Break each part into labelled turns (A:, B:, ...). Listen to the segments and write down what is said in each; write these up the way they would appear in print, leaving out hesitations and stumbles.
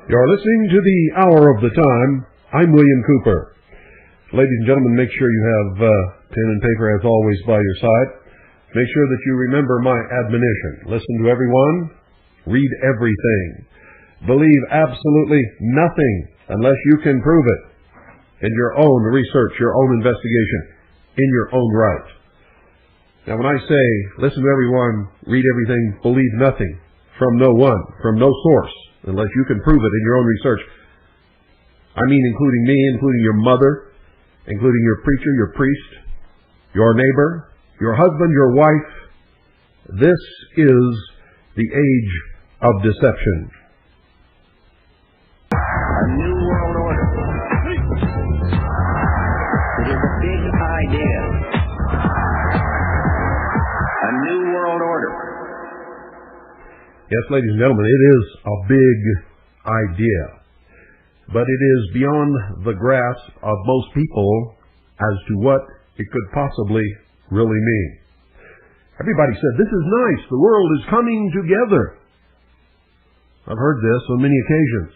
A: You're listening to the Hour of the Time. I'm William Cooper. Ladies and gentlemen, make sure you have pen and paper, as always, by your side. Make sure that you remember my admonition. Listen to everyone. Read everything. Believe absolutely nothing unless you can prove it in your own research, your own investigation, in your own right. Now, when I say listen to everyone, read everything, believe nothing from no one, from no source, unless you can prove it in your own research, I mean including me, including your mother, including your preacher, your priest, your neighbor, your husband, your wife. This is the age of deception.
B: A new world order. It is a big idea. A new world order.
A: Yes, ladies and gentlemen, it is a big idea, but it is beyond the grasp of most people as to what it could possibly really mean. Everybody said, this is nice, the world is coming together. I've heard this on many occasions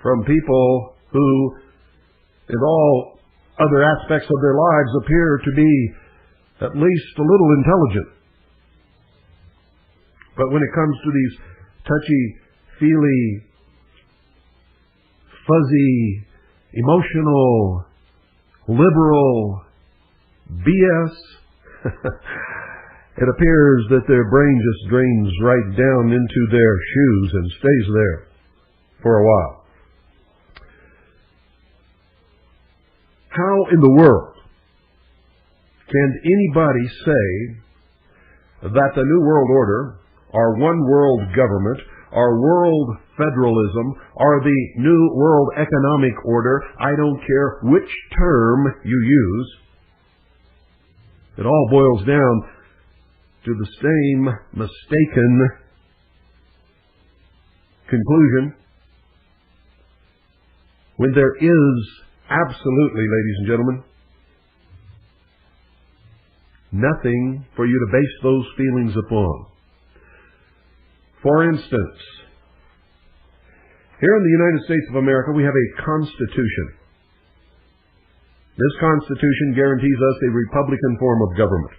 A: from people who, in all other aspects of their lives, appear to be at least a little intelligent. But when it comes to these touchy-feely, fuzzy, emotional, liberal BS, it appears that their brain just drains right down into their shoes and stays there for a while. How in the world can anybody say that the New World Order, our one world government, our world federalism, or the New World Economic Order, I don't care which term you use, it all boils down to the same mistaken conclusion, when there is absolutely, ladies and gentlemen, nothing for you to base those feelings upon. For instance, here in the United States of America, we have a Constitution. This Constitution guarantees us a Republican form of government.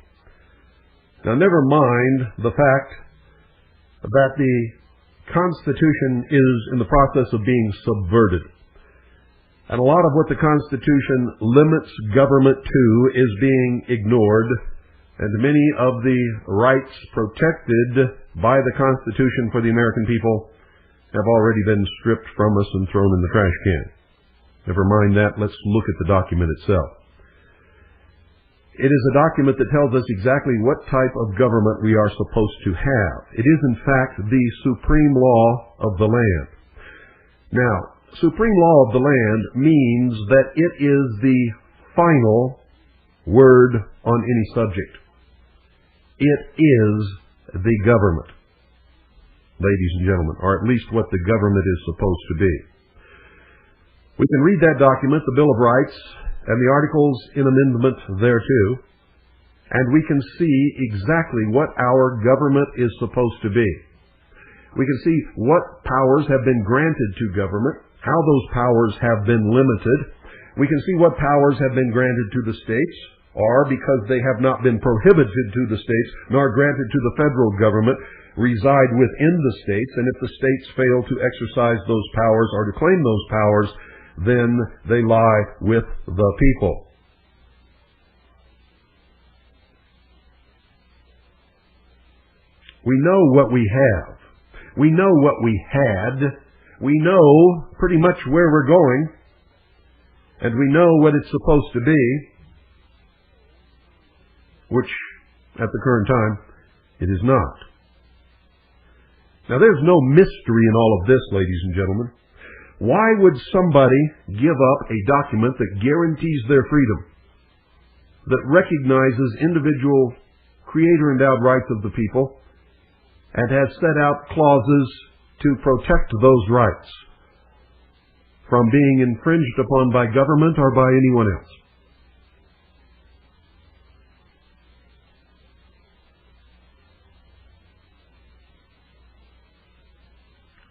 A: Now, never mind the fact that the Constitution is in the process of being subverted. And a lot of what the Constitution limits government to is being ignored, and many of the rights protected by the Constitution for the American people have already been stripped from us and thrown in the trash can. Never mind that, let's look at the document itself. It is a document that tells us exactly what type of government we are supposed to have. It is, in fact, the supreme law of the land. Now, supreme law of the land means that it is the final word on any subject. It is the government, ladies and gentlemen, or at least what the government is supposed to be. We can read that document, the Bill of Rights, and the Articles in Amendment thereto, and we can see exactly what our government is supposed to be. We can see what powers have been granted to government, how those powers have been limited. We can see what powers have been granted to the states, or because they have not been prohibited to the states, nor granted to the federal government, reside within the states, and if the states fail to exercise those powers or to claim those powers, then they lie with the people. We know what we have. We know what we had. We know pretty much where we're going, and we know what it's supposed to be, which at the current time it is not. Now, there's no mystery in all of this, ladies and gentlemen. Why would somebody give up a document that guarantees their freedom, that recognizes individual creator-endowed rights of the people, and has set out clauses to protect those rights from being infringed upon by government or by anyone else?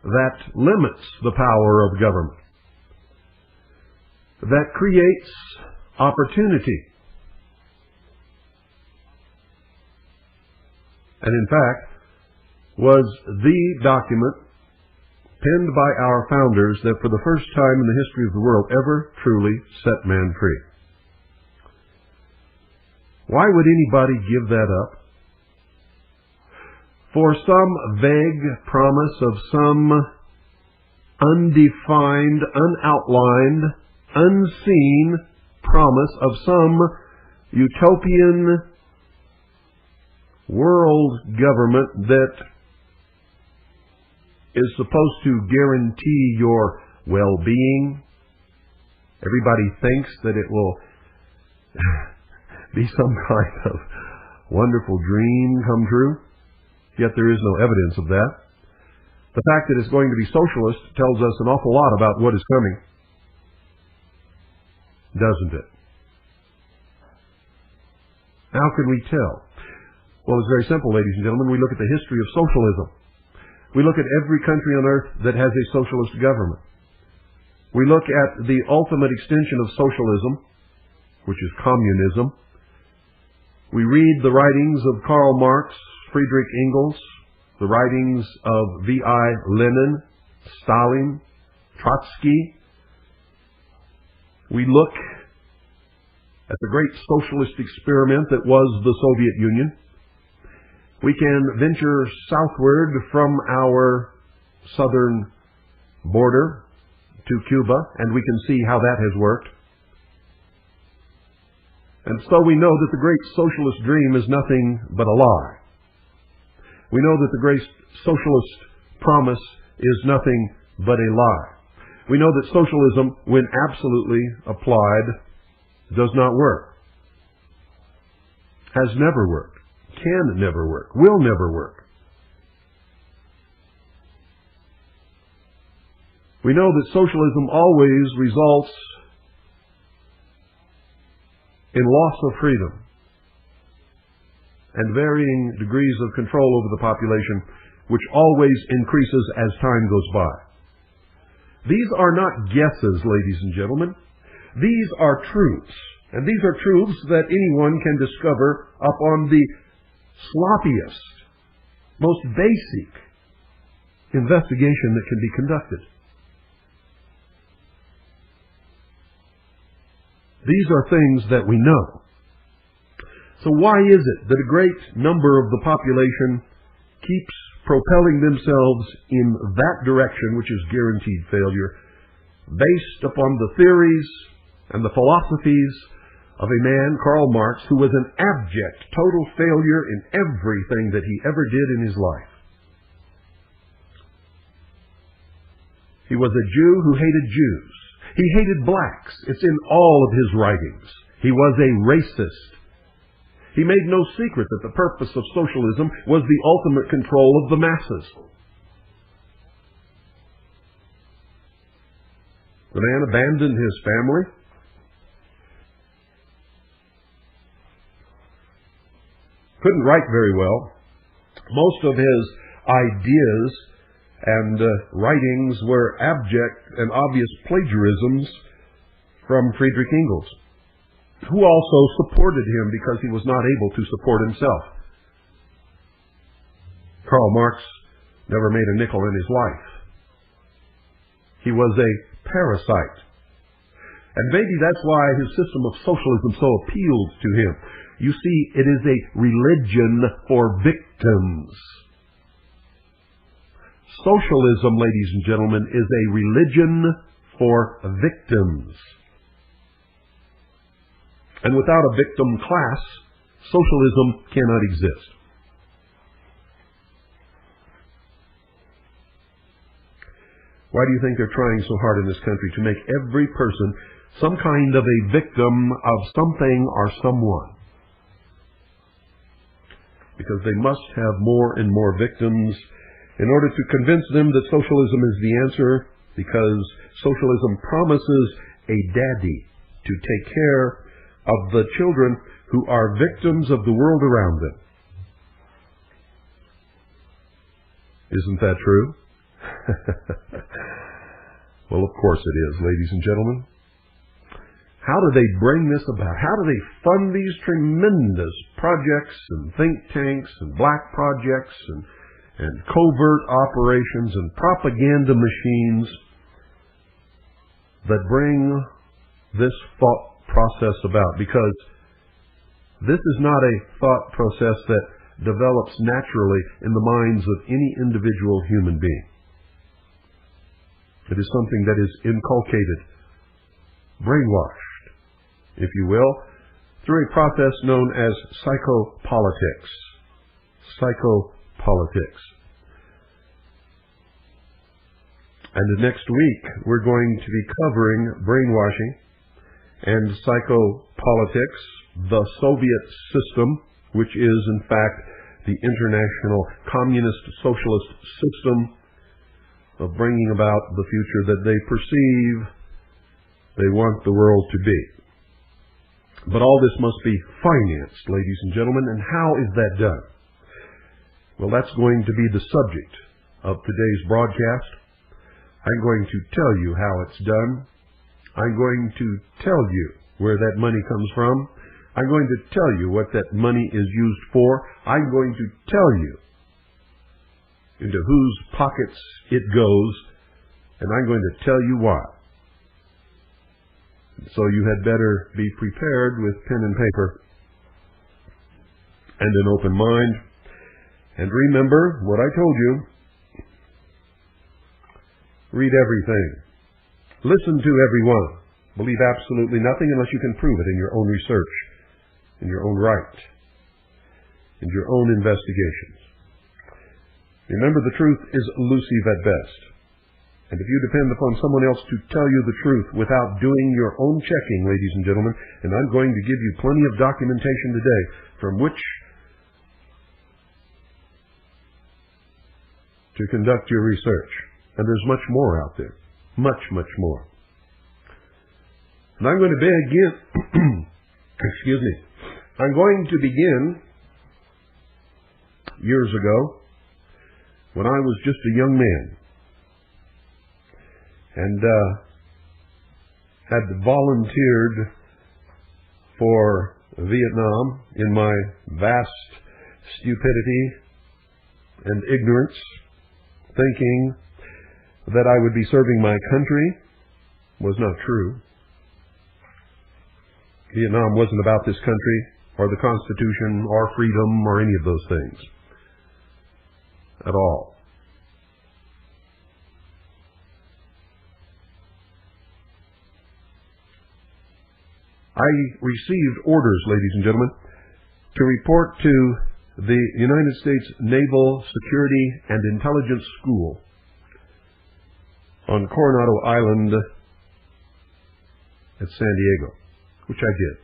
A: that limits the power of government, that creates opportunity. And in fact, was the document penned by our founders that for the first time in the history of the world ever truly set man free. Why would anybody give that up? For some vague promise of some undefined, unoutlined, unseen promise of some utopian world government that is supposed to guarantee your well-being. Everybody thinks that it will be some kind of wonderful dream come true, yet there is no evidence of that. The fact that it's going to be socialist tells us an awful lot about what is coming, doesn't it? How can we tell? Well, it's very simple, ladies and gentlemen. We look at the history of socialism. We look at every country on earth that has a socialist government. We look at the ultimate extension of socialism, which is communism. We read the writings of Karl Marx, Friedrich Engels, the writings of V.I. Lenin, Stalin, Trotsky. We look at the great socialist experiment that was the Soviet Union. We can venture southward from our southern border to Cuba, and we can see how that has worked. And so we know that the great socialist dream is nothing but a lie. We know that the great socialist promise is nothing but a lie. We know that socialism, when absolutely applied, does not work, has never worked, can never work, will never work. We know that socialism always results in loss of freedom and varying degrees of control over the population, which always increases as time goes by. These are not guesses, ladies and gentlemen. These are truths. And these are truths that anyone can discover upon the sloppiest, most basic investigation that can be conducted. These are things that we know. So why is it that a great number of the population keeps propelling themselves in that direction, which is guaranteed failure, based upon the theories and the philosophies of a man, Karl Marx, who was an abject, total failure in everything that he ever did in his life? He was a Jew who hated Jews. He hated blacks. It's in all of his writings. He was a racist. He made no secret that the purpose of socialism was the ultimate control of the masses. The man abandoned his family. Couldn't write very well. Most of his ideas and writings were abject and obvious plagiarisms from Friedrich Engels, who also supported him because he was not able to support himself. Karl Marx never made a nickel in his life. He was a parasite. And maybe that's why his system of socialism so appealed to him. You see, it is a religion for victims. Socialism, ladies and gentlemen, is a religion for victims. And without a victim class, socialism cannot exist. Why do you think they're trying so hard in this country to make every person some kind of a victim of something or someone? Because they must have more and more victims in order to convince them that socialism is the answer, because socialism promises a daddy to take care of the children who are victims of the world around them. Isn't that true? Well, of course it is, ladies and gentlemen. How do they bring this about? How do they fund these tremendous projects and think tanks and black projects and covert operations and propaganda machines that bring this thought process about? Because this is not a thought process that develops naturally in the minds of any individual human being. It is something that is inculcated, brainwashed, if you will, through a process known as psychopolitics. Psychopolitics. And next week, we're going to be covering brainwashing and psychopolitics, the Soviet system, which is, in fact, the international communist socialist system of bringing about the future that they perceive they want the world to be. But all this must be financed, ladies and gentlemen, and how is that done? Well, that's going to be the subject of today's broadcast. I'm going to tell you how it's done. I'm going to tell you where that money comes from. I'm going to tell you what that money is used for. I'm going to tell you into whose pockets it goes, and I'm going to tell you why. So you had better be prepared with pen and paper and an open mind. And remember what I told you. Read everything. Listen to everyone. Believe absolutely nothing unless you can prove it in your own research, in your own right, in your own investigations. Remember, the truth is elusive at best. And if you depend upon someone else to tell you the truth without doing your own checking, ladies and gentlemen, and I'm going to give you plenty of documentation today from which to conduct your research. And there's much more out there. Much, much more. And I'm going to begin, excuse me, I'm going to begin years ago when I was just a young man and had volunteered for Vietnam in my vast stupidity and ignorance, thinking that I would be serving my country. Was not true. Vietnam wasn't about this country or the Constitution or freedom or any of those things at all. I received orders, ladies and gentlemen, to report to the United States Naval Security and Intelligence School on Coronado Island at San Diego, which I did.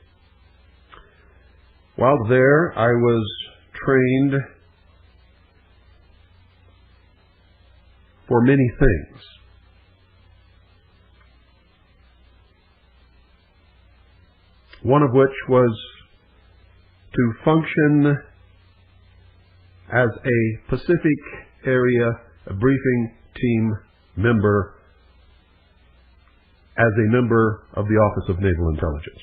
A: While there, I was trained for many things. One of which was to function as a Pacific Area briefing team member, as a member of the Office of Naval Intelligence.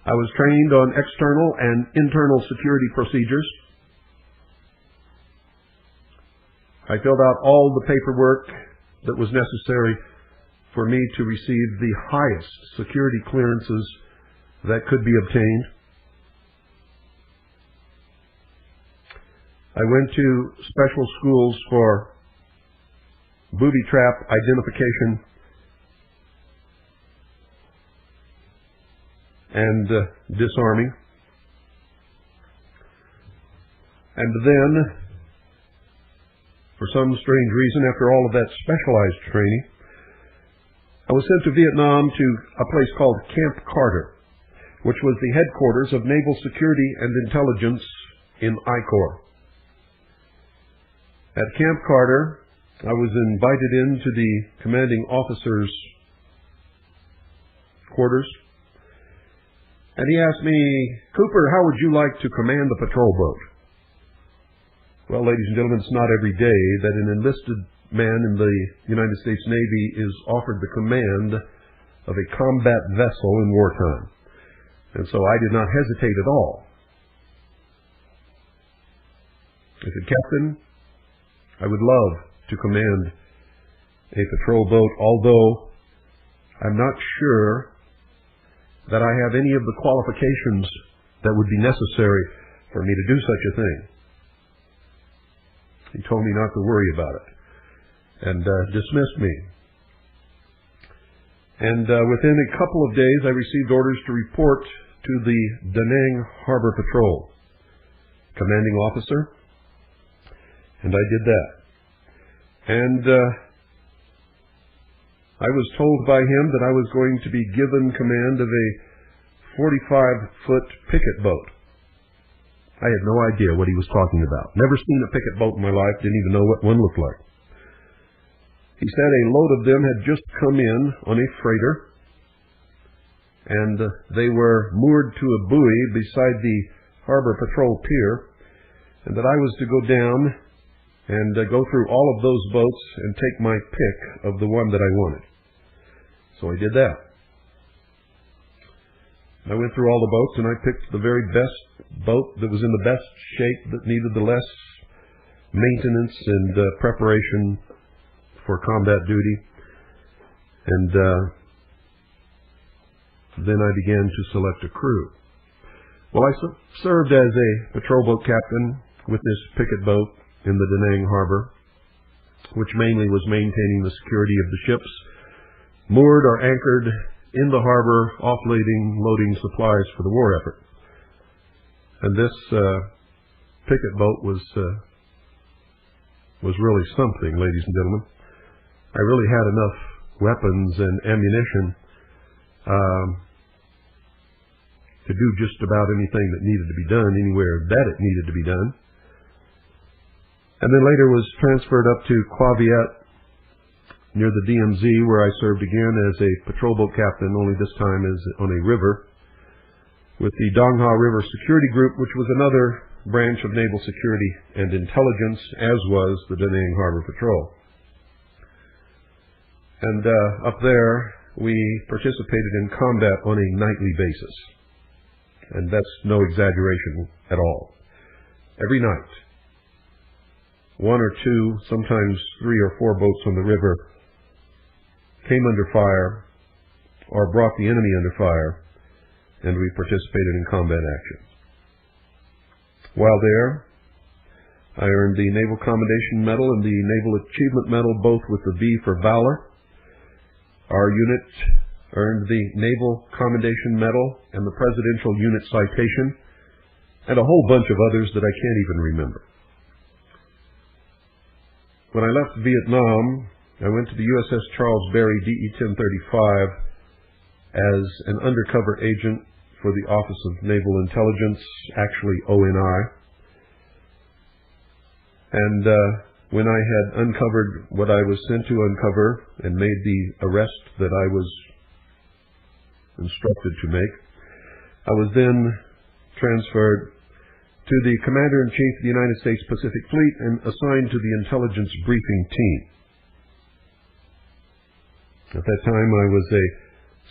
A: I was trained on external and internal security procedures. I filled out all the paperwork that was necessary for me to receive the highest security clearances that could be obtained. I went to special schools for booby trap identification and disarming. And then, for some strange reason, after all of that specialized training, I was sent to Vietnam to a place called Camp Carter, which was the headquarters of Naval Security and Intelligence in I-Corps. At Camp Carter, I was invited into the commanding officer's quarters, and he asked me, "Cooper, how would you like to command the patrol boat?" Well, ladies and gentlemen, it's not every day that an enlisted man in the United States Navy is offered the command of a combat vessel in wartime. And so I did not hesitate at all. I said, Captain, I would love to command a patrol boat, although I'm not sure that I have any of the qualifications that would be necessary for me to do such a thing. He told me not to worry about it and dismissed me. And within a couple of days, I received orders to report to the Da Nang Harbor Patrol commanding officer, and I did that. And I was told by him that I was going to be given command of a 45-foot picket boat. I had no idea what he was talking about. Never seen a picket boat in my life, didn't even know what one looked like. He said a load of them had just come in on a freighter, and they were moored to a buoy beside the Harbor Patrol Pier, and that I was to go down and go through all of those boats and take my pick of the one that I wanted. So I did that. I went through all the boats, and I picked the very best boat that was in the best shape, that needed the less maintenance and preparation for combat duty. And then I began to select a crew. Well, I served as a patrol boat captain with this picket boat in the Da Nang Harbor, which mainly was maintaining the security of the ships moored or anchored in the harbor, offloading, loading supplies for the war effort. And this picket boat was really something, ladies and gentlemen. I really had enough weapons and ammunition to do just about anything that needed to be done, anywhere that it needed to be done. And then later was transferred up to Quaviet near the DMZ, where I served again as a patrol boat captain, only this time as on a river, with the Dongha River Security Group, which was another branch of naval security and intelligence, as was the Da Nang Harbor Patrol. And up there, we participated in combat on a nightly basis. And that's no exaggeration at all. Every night, one or two, sometimes 3 or 4 boats on the river came under fire or brought the enemy under fire, and we participated in combat actions. While there, I earned the Naval Commendation Medal and the Naval Achievement Medal, both with the V for Valor. Our unit earned the Naval Commendation Medal and the Presidential Unit Citation, and a whole bunch of others that I can't even remember. When I left Vietnam, I went to the USS Charles Berry DE-1035 as an undercover agent for the Office of Naval Intelligence, actually ONI. And when I had uncovered what I was sent to uncover and made the arrest that I was instructed to make, I was then transferred to the Commander-in-Chief of the United States Pacific Fleet and assigned to the Intelligence Briefing Team. At that time, I was a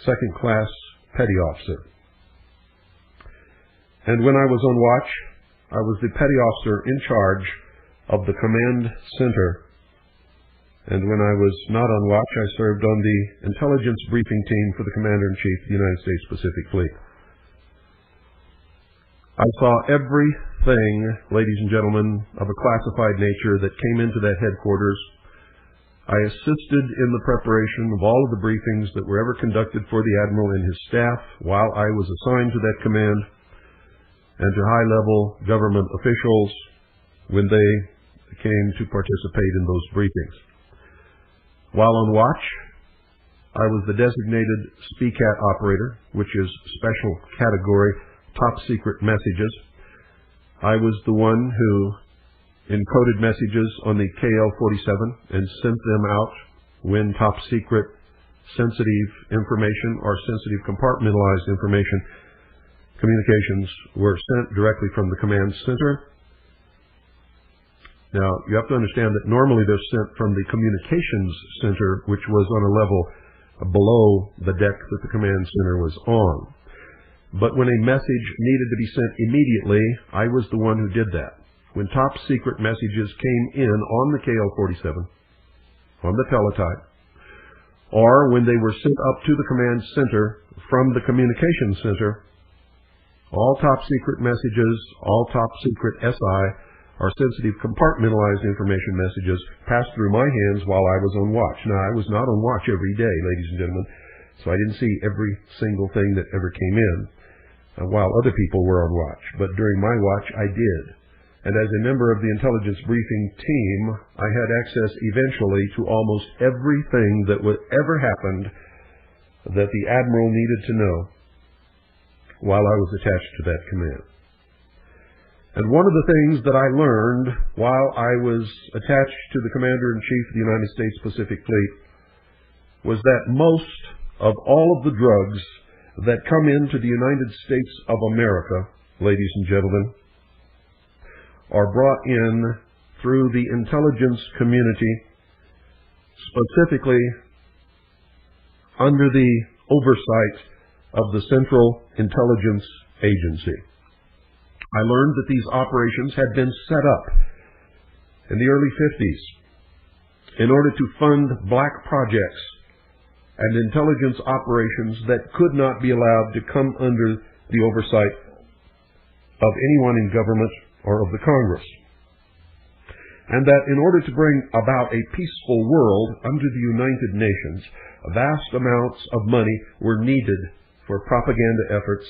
A: second-class petty officer. And when I was on watch, I was the petty officer in charge of the command center. And when I was not on watch, I served on the Intelligence Briefing Team for the Commander-in-Chief of the United States Pacific Fleet. I saw everything, ladies and gentlemen, of a classified nature that came into that headquarters. I assisted in the preparation of all of the briefings that were ever conducted for the Admiral and his staff while I was assigned to that command, and to high-level government officials when they came to participate in those briefings. While on watch, I was the designated SPCAT operator, which is Special Category Top Secret Messages. I was the one who encoded messages on the KL-47 and sent them out when top secret sensitive information or sensitive compartmentalized information communications were sent directly from the command center. Now, you have to understand that normally they're sent from the communications center, which was on a level below the deck that the command center was on. But when a message needed to be sent immediately, I was the one who did that. When top secret messages came in on the KL-47, on the teletype, or when they were sent up to the command center from the communications center, all top secret messages, all top secret SI, or sensitive compartmentalized information messages passed through my hands while I was on watch. Now, I was not on watch every day, ladies and gentlemen, so I didn't see every single thing that ever came in while other people were on watch. But during my watch, I did. And as a member of the intelligence briefing team, I had access eventually to almost everything that would ever happened that the Admiral needed to know while I was attached to that command. And one of the things that I learned while I was attached to the Commander-in-Chief of the United States Pacific Fleet was that most of all of the drugs that come into the United States of America, ladies and gentlemen, are brought in through the intelligence community, specifically under the oversight of the Central Intelligence Agency. I learned that these operations had been set up in the early 50s in order to fund black projects and intelligence operations that could not be allowed to come under the oversight of anyone in government or of the Congress. And that in order to bring about a peaceful world under the United Nations, vast amounts of money were needed for propaganda efforts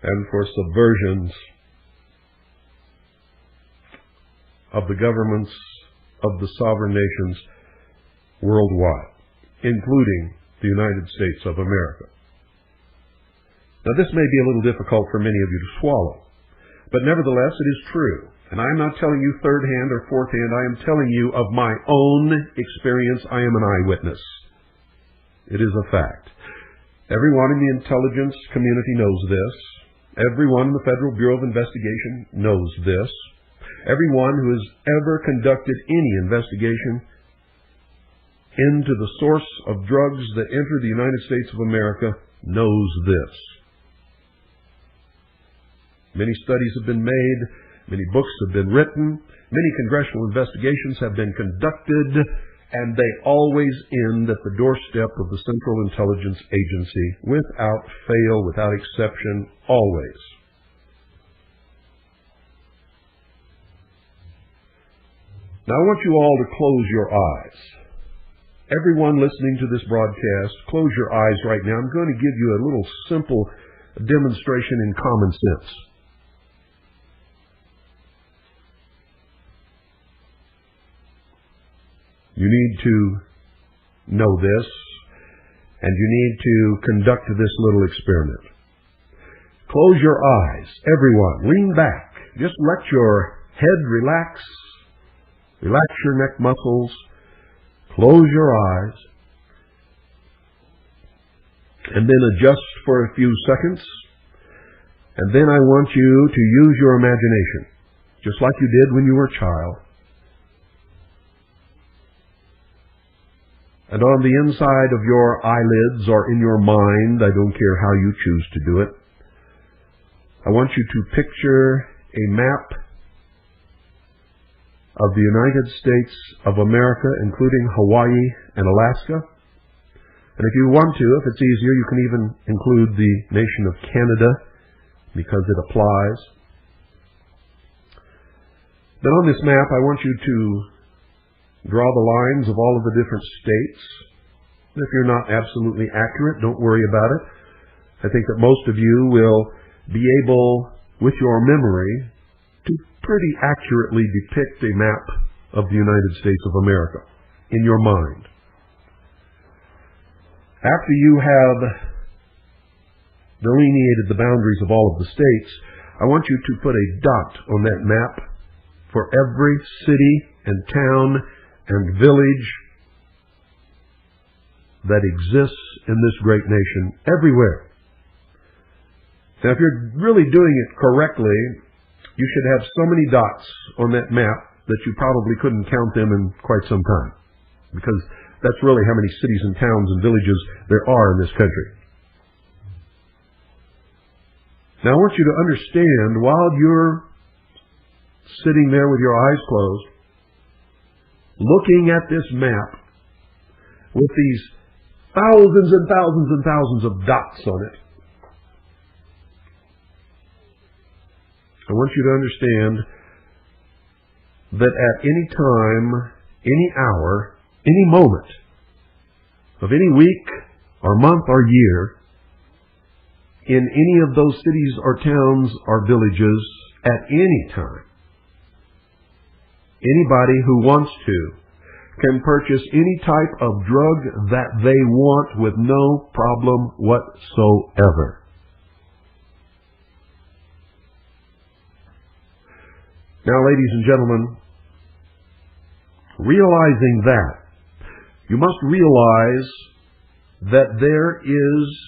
A: and for subversions of the governments of the sovereign nations worldwide, including the United States of America. Now, this may be a little difficult for many of you to swallow, but nevertheless, it is true. And I am not telling you third hand or fourth hand. I am telling you of my own experience. I am an eyewitness. It is a fact. Everyone in the intelligence community knows this. Everyone in the Federal Bureau of Investigation knows this. Everyone who has ever conducted any investigation into the source of drugs that enter the United States of America knows this. Many studies have been made, many books have been written, many congressional investigations have been conducted, and they always end at the doorstep of the Central Intelligence Agency, without fail, without exception, always. Now I want you all to close your eyes. Everyone listening to this broadcast, close your eyes right now. I'm going to give you a little simple demonstration in common sense. You need to know this, and you need to conduct this little experiment. Close your eyes, everyone. Lean back. Just let your head relax. Relax your neck muscles. Close your eyes. And then adjust for a few seconds. And then I want you to use your imagination, just like you did when you were a child. And on the inside of your eyelids or in your mind, I don't care how you choose to do it, I want you to picture a map of the United States of America, including Hawaii and Alaska. And if you want to, if it's easier, you can even include the nation of Canada, because it applies. Then on this map, I want you to draw the lines of all of the different states. If you're not absolutely accurate, don't worry about it. I think that most of you will be able, with your memory, to pretty accurately depict a map of the United States of America in your mind. After you have delineated the boundaries of all of the states, I want you to put a dot on that map for every city and town and village that exists in this great nation, everywhere. Now, if you're really doing it correctly, you should have so many dots on that map that you probably couldn't count them in quite some time, because that's really how many cities and towns and villages there are in this country. Now, I want you to understand, while you're sitting there with your eyes closed, looking at this map with these thousands and thousands and thousands of dots on it, I want you to understand that at any time, any hour, any moment of any week or month or year, in any of those cities or towns or villages, at any time, anybody who wants to can purchase any type of drug that they want with no problem whatsoever. Now, ladies and gentlemen, realizing that, you must realize that there is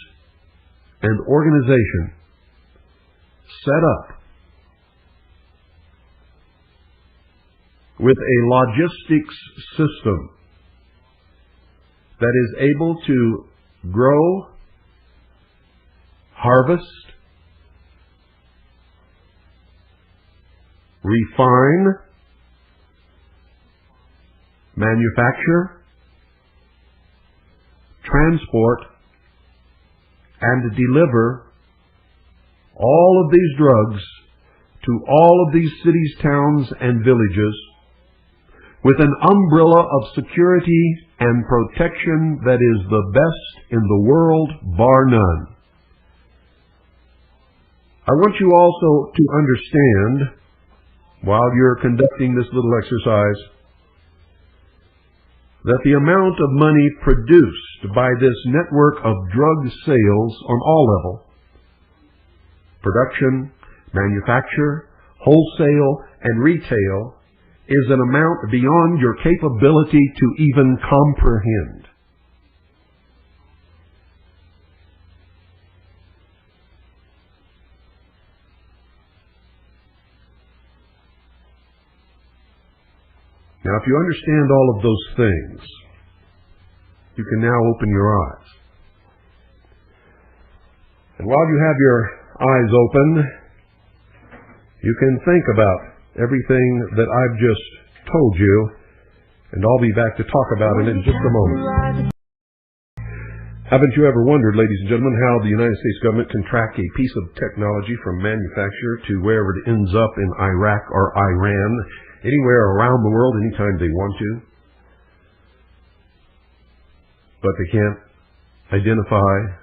A: an organization set up with a logistics system that is able to grow, harvest, refine, manufacture, transport, and deliver all of these drugs to all of these cities, towns, and villages with an umbrella of security and protection that is the best in the world, bar none. I want you also to understand, while you're conducting this little exercise, that the amount of money produced by this network of drug sales on all levels, production, manufacture, wholesale, and retail, is an amount beyond your capability to even comprehend. Now, if you understand all of those things, you can now open your eyes. And while you have your eyes open, you can think about everything that I've just told you, and I'll be back to talk about it in just a moment. Haven't you ever wondered, ladies and gentlemen, how the United States government can track a piece of technology from manufacture to wherever it ends up in Iraq or Iran, anywhere around the world, anytime they want to? But they can't identify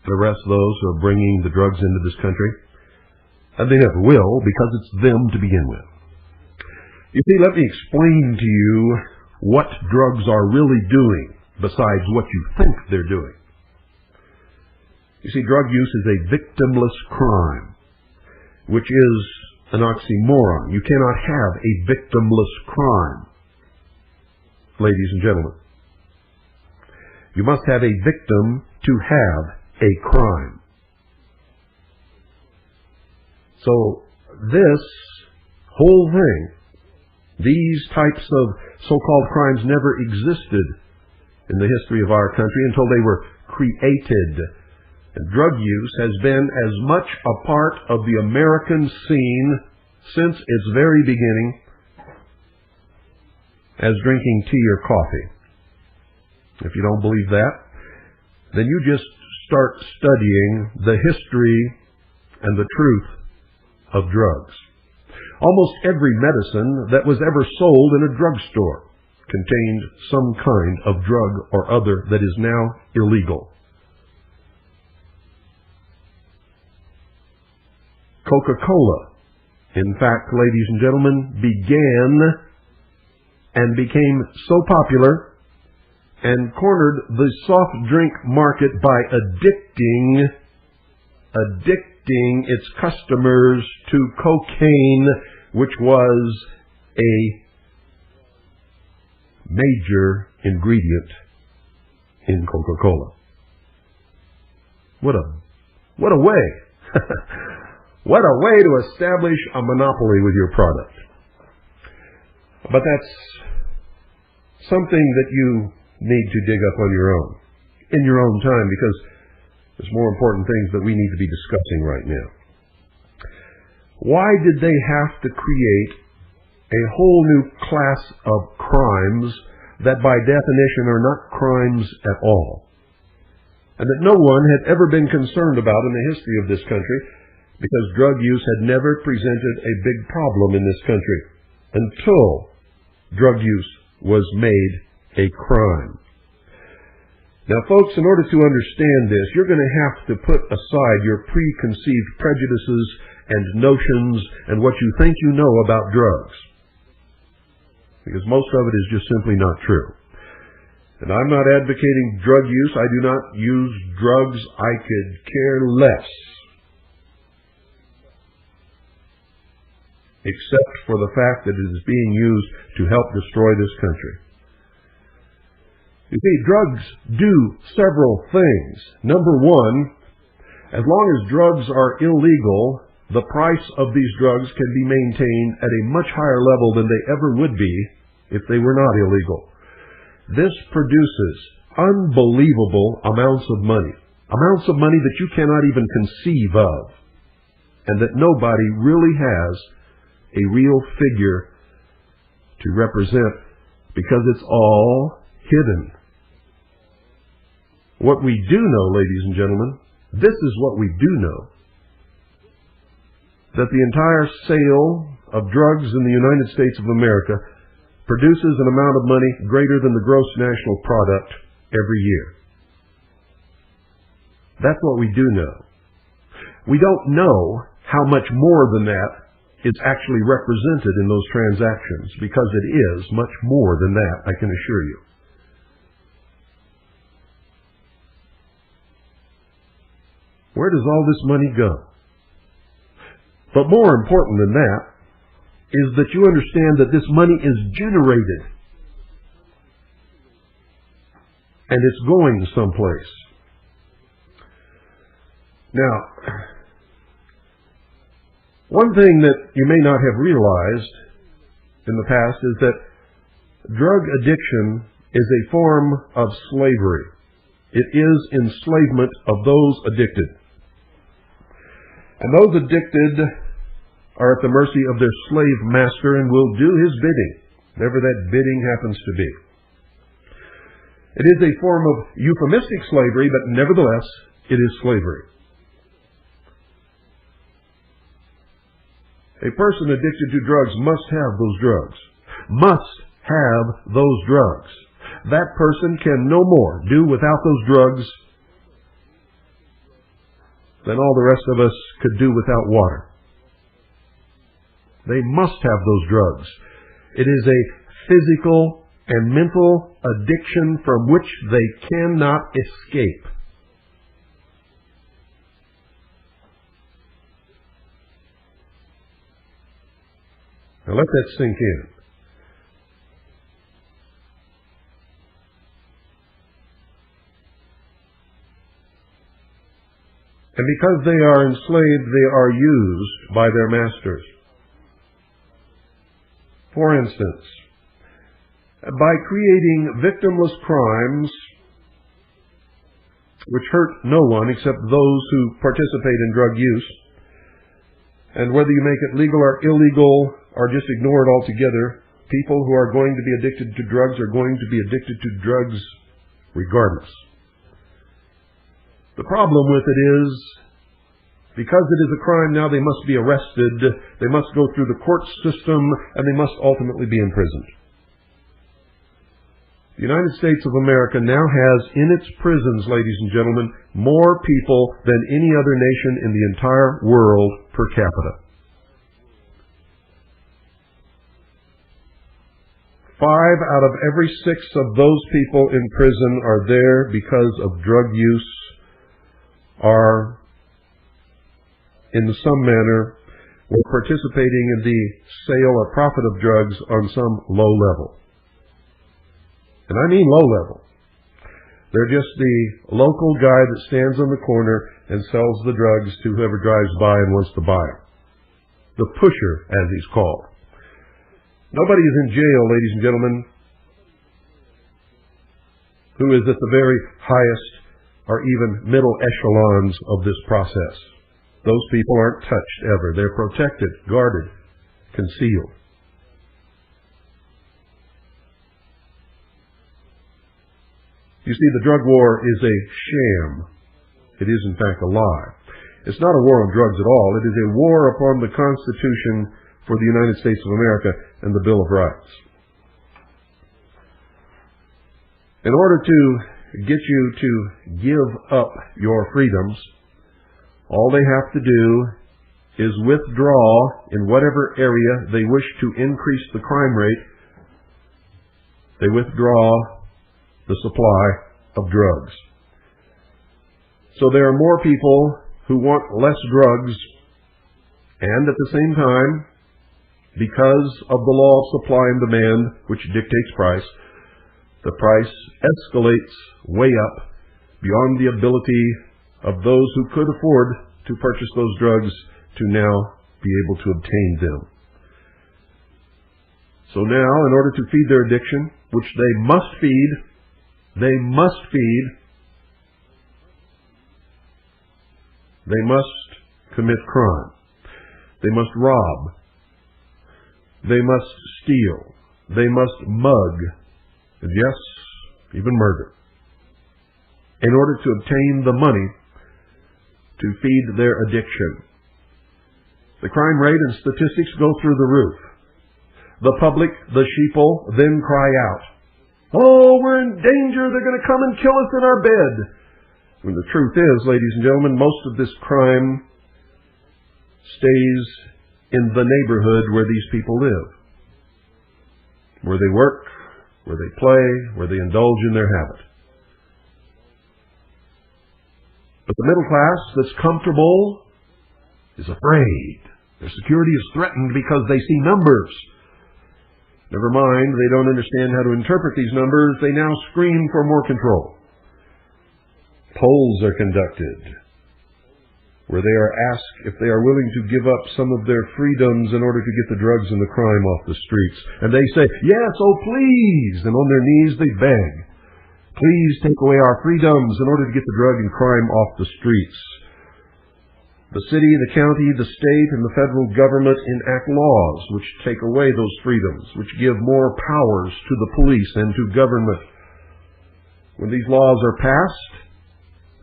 A: and arrest those who are bringing the drugs into this country. And they never will, because it's them to begin with. You see, let me explain to you what drugs are really doing besides what you think they're doing. You see, drug use is a victimless crime, which is an oxymoron. You cannot have a victimless crime, ladies and gentlemen. You must have a victim to have a crime. So this whole thing, these types of so-called crimes never existed in the history of our country until they were created. And drug use has been as much a part of the American scene since its very beginning as drinking tea or coffee. If you don't believe that, then you just start studying the history and the truth of drugs. Almost every medicine that was ever sold in a drugstore contained some kind of drug or other that is now illegal. Coca-Cola, in fact, ladies and gentlemen, began and became so popular and cornered the soft drink market by addicting its customers to cocaine, which was a major ingredient in Coca-Cola. What a way What a way to establish a monopoly with your product. But that's something that you need to dig up on your own, in your own time, because there's more important things that we need to be discussing right now. Why did they have to create a whole new class of crimes that by definition are not crimes at all, and that no one had ever been concerned about in the history of this country, because drug use had never presented a big problem in this country until drug use was made a crime. Now, folks, in order to understand this, you're going to have to put aside your preconceived prejudices and notions and what you think you know about drugs, because most of it is just simply not true. And I'm not advocating drug use. I do not use drugs. I could care less, except for the fact that it is being used to help destroy this country. You see, drugs do several things. Number one, as long as drugs are illegal, the price of these drugs can be maintained at a much higher level than they ever would be if they were not illegal. This produces unbelievable amounts of money that you cannot even conceive of, and that nobody really has a real figure to represent, because it's all hidden. What we do know, ladies and gentlemen, this is what we do know, that the entire sale of drugs in the United States of America produces an amount of money greater than the gross national product every year. That's what we do know. We don't know how much more than that is actually represented in those transactions, because it is much more than that, I can assure you. Where does all this money go? But more important than that is that you understand that this money is generated, and it's going someplace. Now, one thing that you may not have realized in the past is that drug addiction is a form of slavery. It is enslavement of those addicted. And those addicted are at the mercy of their slave master and will do his bidding, whatever that bidding happens to be. It is a form of euphemistic slavery, but nevertheless, it is slavery. A person addicted to drugs must have those drugs. Must have those drugs. That person can no more do without those drugs than all the rest of us could do without water. They must have those drugs. It is a physical and mental addiction from which they cannot escape. Now let that sink in. And because they are enslaved, they are used by their masters. For instance, by creating victimless crimes which hurt no one except those who participate in drug use, and whether you make it legal or illegal or just ignore it altogether, people who are going to be addicted to drugs are going to be addicted to drugs regardless. The problem with it is, because it is a crime now, they must be arrested, they must go through the court system, and they must ultimately be imprisoned. The United States of America now has in its prisons, ladies and gentlemen, more people than any other nation in the entire world per capita. 5 out of every 6 of those people in prison are there because of drug use, are in some manner were participating in the sale or profit of drugs on some low level. And I mean low level. They're just the local guy that stands on the corner and sells the drugs to whoever drives by and wants to buy them. The pusher, as he's called. Nobody is in jail, ladies and gentlemen, who is at the very highest or even middle echelons of this process. Those people aren't touched ever. They're protected, guarded, concealed. You see, the drug war is a sham. It is, in fact, a lie. It's not a war on drugs at all. It is a war upon the Constitution for the United States of America and the Bill of Rights. In order to get you to give up your freedoms, all they have to do is withdraw in whatever area they wish to increase the crime rate. They withdraw the supply of drugs. So there are more people who want less drugs, and at the same time, because of the law of supply and demand, which dictates price, the price escalates way up beyond the ability of those who could afford to purchase those drugs to now be able to obtain them. So now, in order to feed their addiction, which they must feed, they must commit crime. They must rob. They must steal. They must mug. And yes, even murder. In order to obtain the money to feed their addiction. The crime rate and statistics go through the roof. The public, the sheeple, then cry out, "Oh, we're in danger, they're going to come and kill us in our bed." When the truth is, ladies and gentlemen, most of this crime stays in the neighborhood where these people live, where they work, where they play, where they indulge in their habit. But the middle class that's comfortable is afraid. Their security is threatened because they see numbers. Never mind, they don't understand how to interpret these numbers. They now scream for more control. Polls are conducted where they are asked if they are willing to give up some of their freedoms in order to get the drugs and the crime off the streets. And they say, "Yes, oh please!" And on their knees they beg, "Please take away our freedoms in order to get the drug and crime off the streets." The city, the county, the state, and the federal government enact laws which take away those freedoms, which give more powers to the police and to government. When these laws are passed,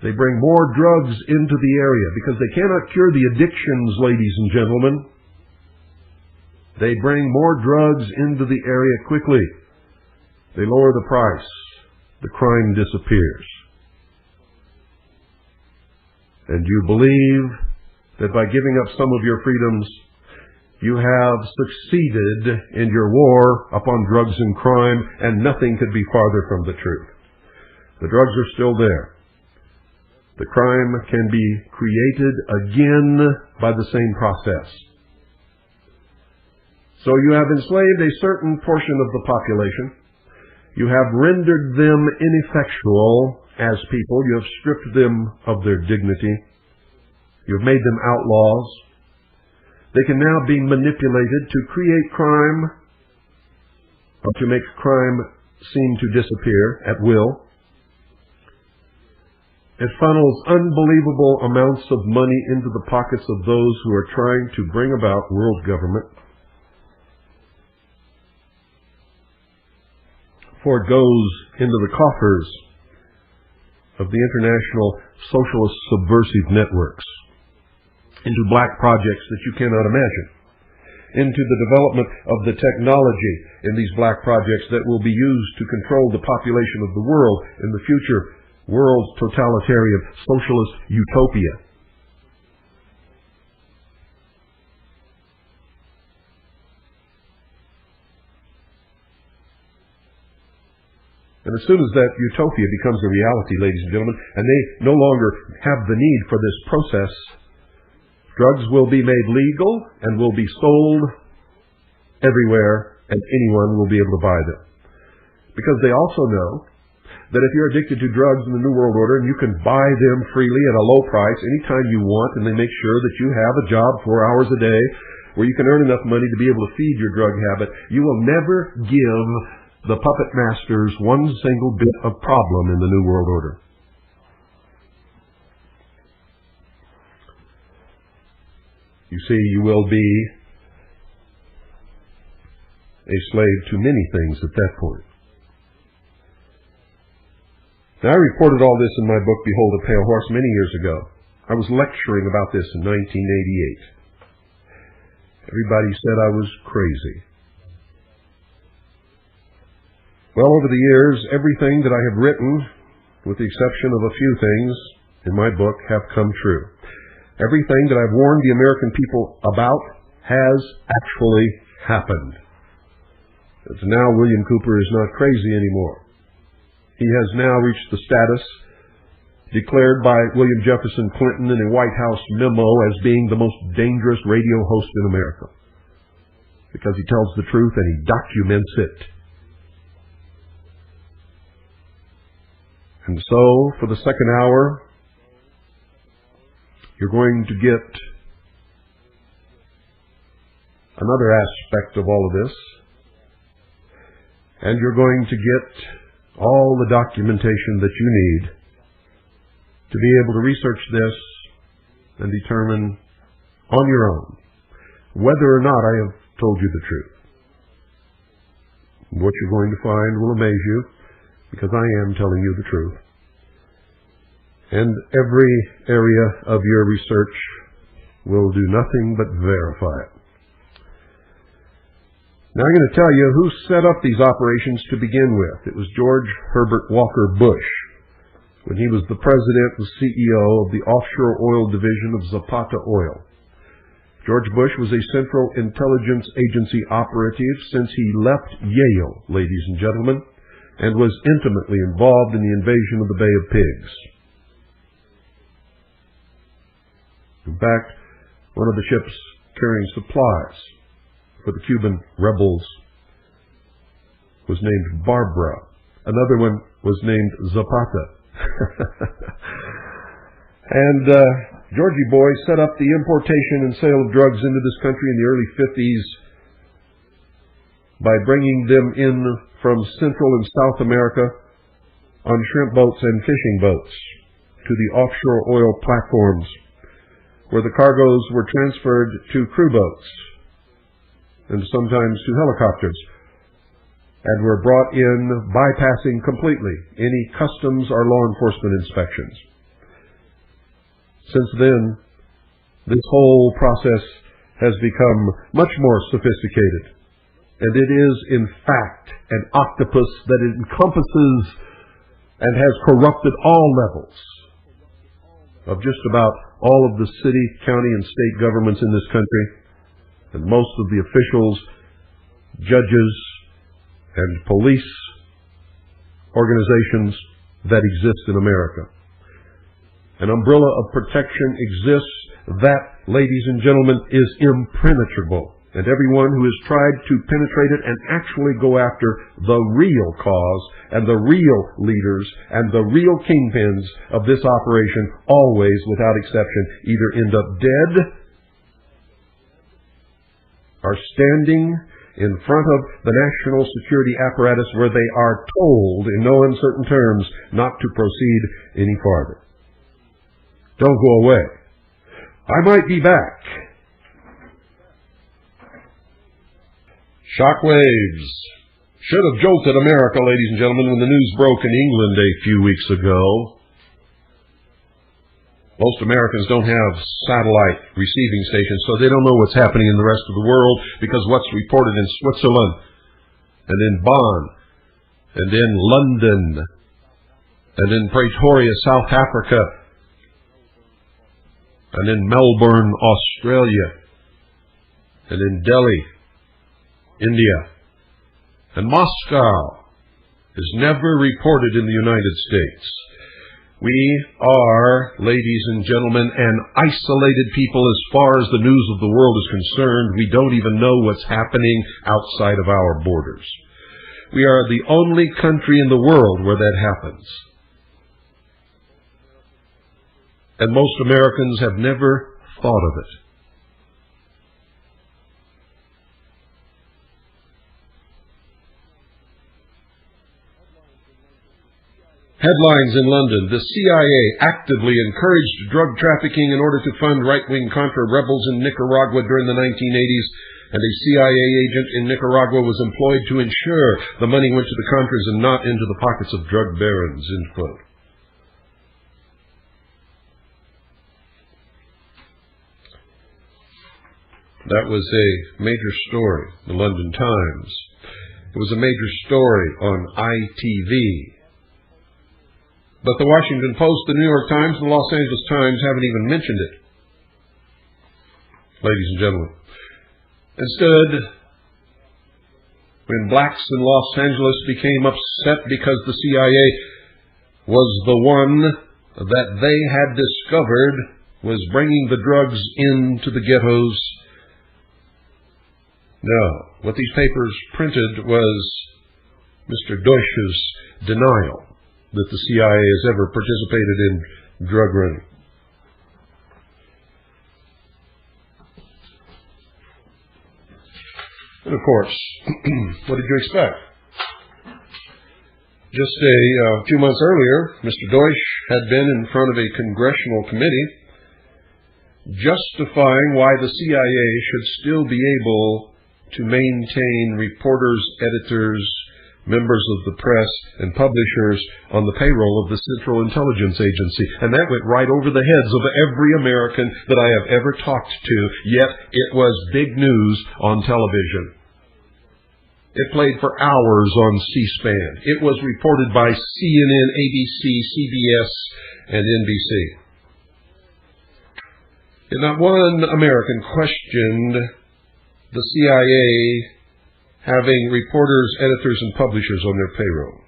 A: they bring more drugs into the area because they cannot cure the addictions, ladies and gentlemen. They bring more drugs into the area quickly. They lower the price. The crime disappears. And you believe that by giving up some of your freedoms, you have succeeded in your war upon drugs and crime, and nothing could be farther from the truth. The drugs are still there. The crime can be created again by the same process. So you have enslaved a certain portion of the population. You have rendered them ineffectual as people. You have stripped them of their dignity. You have made them outlaws. They can now be manipulated to create crime or to make crime seem to disappear at will. It funnels unbelievable amounts of money into the pockets of those who are trying to bring about world government. For it goes into the coffers of the international socialist subversive networks, into black projects that you cannot imagine, into the development of the technology in these black projects that will be used to control the population of the world in the future world totalitarian socialist utopia. And as soon as that utopia becomes a reality, ladies and gentlemen, and they no longer have the need for this process, drugs will be made legal and will be sold everywhere, and anyone will be able to buy them. Because they also know that if you're addicted to drugs in the New World Order and you can buy them freely at a low price anytime you want, and they make sure that you have a job 4 hours a day where you can earn enough money to be able to feed your drug habit, you will never give the puppet masters one single bit of problem in the New World Order. You see, you will be a slave to many things at that point. Now, I reported all this in my book, Behold a Pale Horse, many years ago. I was lecturing about this in 1988. Everybody said I was crazy. Well, over the years, everything that I have written, with the exception of a few things in my book, have come true. Everything that I've warned the American people about has actually happened. It's now William Cooper is not crazy anymore. He has now reached the status declared by William Jefferson Clinton in a White House memo as being the most dangerous radio host in America, because he tells the truth and he documents it. And so, for the second hour, you're going to get another aspect of all of this, and you're going to get all the documentation that you need to be able to research this and determine on your own whether or not I have told you the truth. What you're going to find will amaze you, because I am telling you the truth. And every area of your research will do nothing but verify it. Now, I'm going to tell you who set up these operations to begin with. It was George Herbert Walker Bush, when he was the president and CEO of the offshore oil division of Zapata Oil. George Bush was a Central Intelligence Agency operative since he left Yale, ladies and gentlemen, and was intimately involved in the invasion of the Bay of Pigs. In fact, one of the ships carrying supplies for the Cuban rebels was named Barbara. Another one was named Zapata. And Georgie Boy set up the importation and sale of drugs into this country in the early 50s by bringing them in from Central and South America on shrimp boats and fishing boats to the offshore oil platforms, where the cargoes were transferred to crew boats and sometimes to helicopters, and were brought in bypassing completely any customs or law enforcement inspections. Since then, this whole process has become much more sophisticated, and it is, in fact, an octopus that encompasses and has corrupted all levels of just about all of the city, county, and state governments in this country, and most of the officials, judges, and police organizations that exist in America. An umbrella of protection exists that, ladies and gentlemen, is impenetrable. And everyone who has tried to penetrate it and actually go after the real cause and the real leaders and the real kingpins of this operation always, without exception, either end up dead or standing in front of the national security apparatus where they are told in no uncertain terms not to proceed any farther. Don't go away. I might be back. Shockwaves should have jolted America, ladies and gentlemen, when the news broke in England a few weeks ago. Most Americans don't have satellite receiving stations, so they don't know what's happening in the rest of the world, because what's reported in Switzerland and in Bonn and in London and in Pretoria, South Africa, and in Melbourne, Australia, and in Delhi, India, and Moscow is never reported in the United States. We are, ladies and gentlemen, an isolated people as far as the news of the world is concerned. We don't even know what's happening outside of our borders. We are the only country in the world where that happens. And most Americans have never thought of it. Headlines in London: the CIA actively encouraged drug trafficking in order to fund right-wing Contra rebels in Nicaragua during the 1980s, and a CIA agent in Nicaragua was employed to ensure the money went to the Contras and not into the pockets of drug barons, end quote. That was a major story, the London Times. It was a major story on ITV. But the Washington Post, the New York Times, and the Los Angeles Times haven't even mentioned it, ladies and gentlemen. Instead, when blacks in Los Angeles became upset because the CIA was the one that they had discovered was bringing the drugs into the ghettos, no, what these papers printed was Mr. Deutsch's denial that the CIA has ever participated in drug running. And of course, what did you expect? Just a few months earlier, Mr. Deutsch had been in front of a congressional committee justifying why the CIA should still be able to maintain reporters, editors, members of the press, and publishers on the payroll of the Central Intelligence Agency. And that went right over the heads of every American that I have ever talked to, yet it was big news on television. It played for hours on C-SPAN. It was reported by CNN, ABC, CBS, and NBC. And not one American questioned the CIA having reporters, editors, and publishers on their payroll.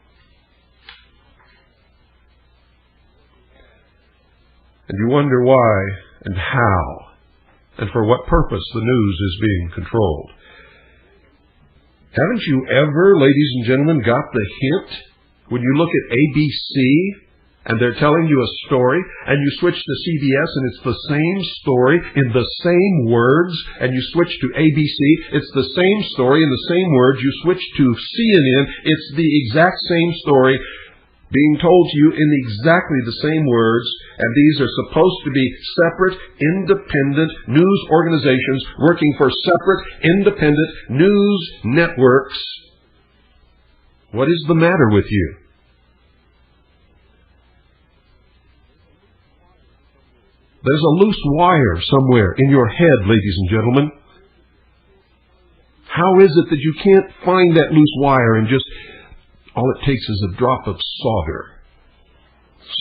A: And you wonder why and how and for what purpose the news is being controlled. Haven't you ever, ladies and gentlemen, got the hint when you look at ABC and they're telling you a story, and you switch to CBS and it's the same story in the same words, and you switch to ABC, it's the same story in the same words, you switch to CNN, it's the exact same story being told to you in exactly the same words, and these are supposed to be separate, independent news organizations working for separate, independent news networks. What is the matter with you? There's a loose wire somewhere in your head, ladies and gentlemen. How is it that you can't find that loose wire and just, all it takes is a drop of solder?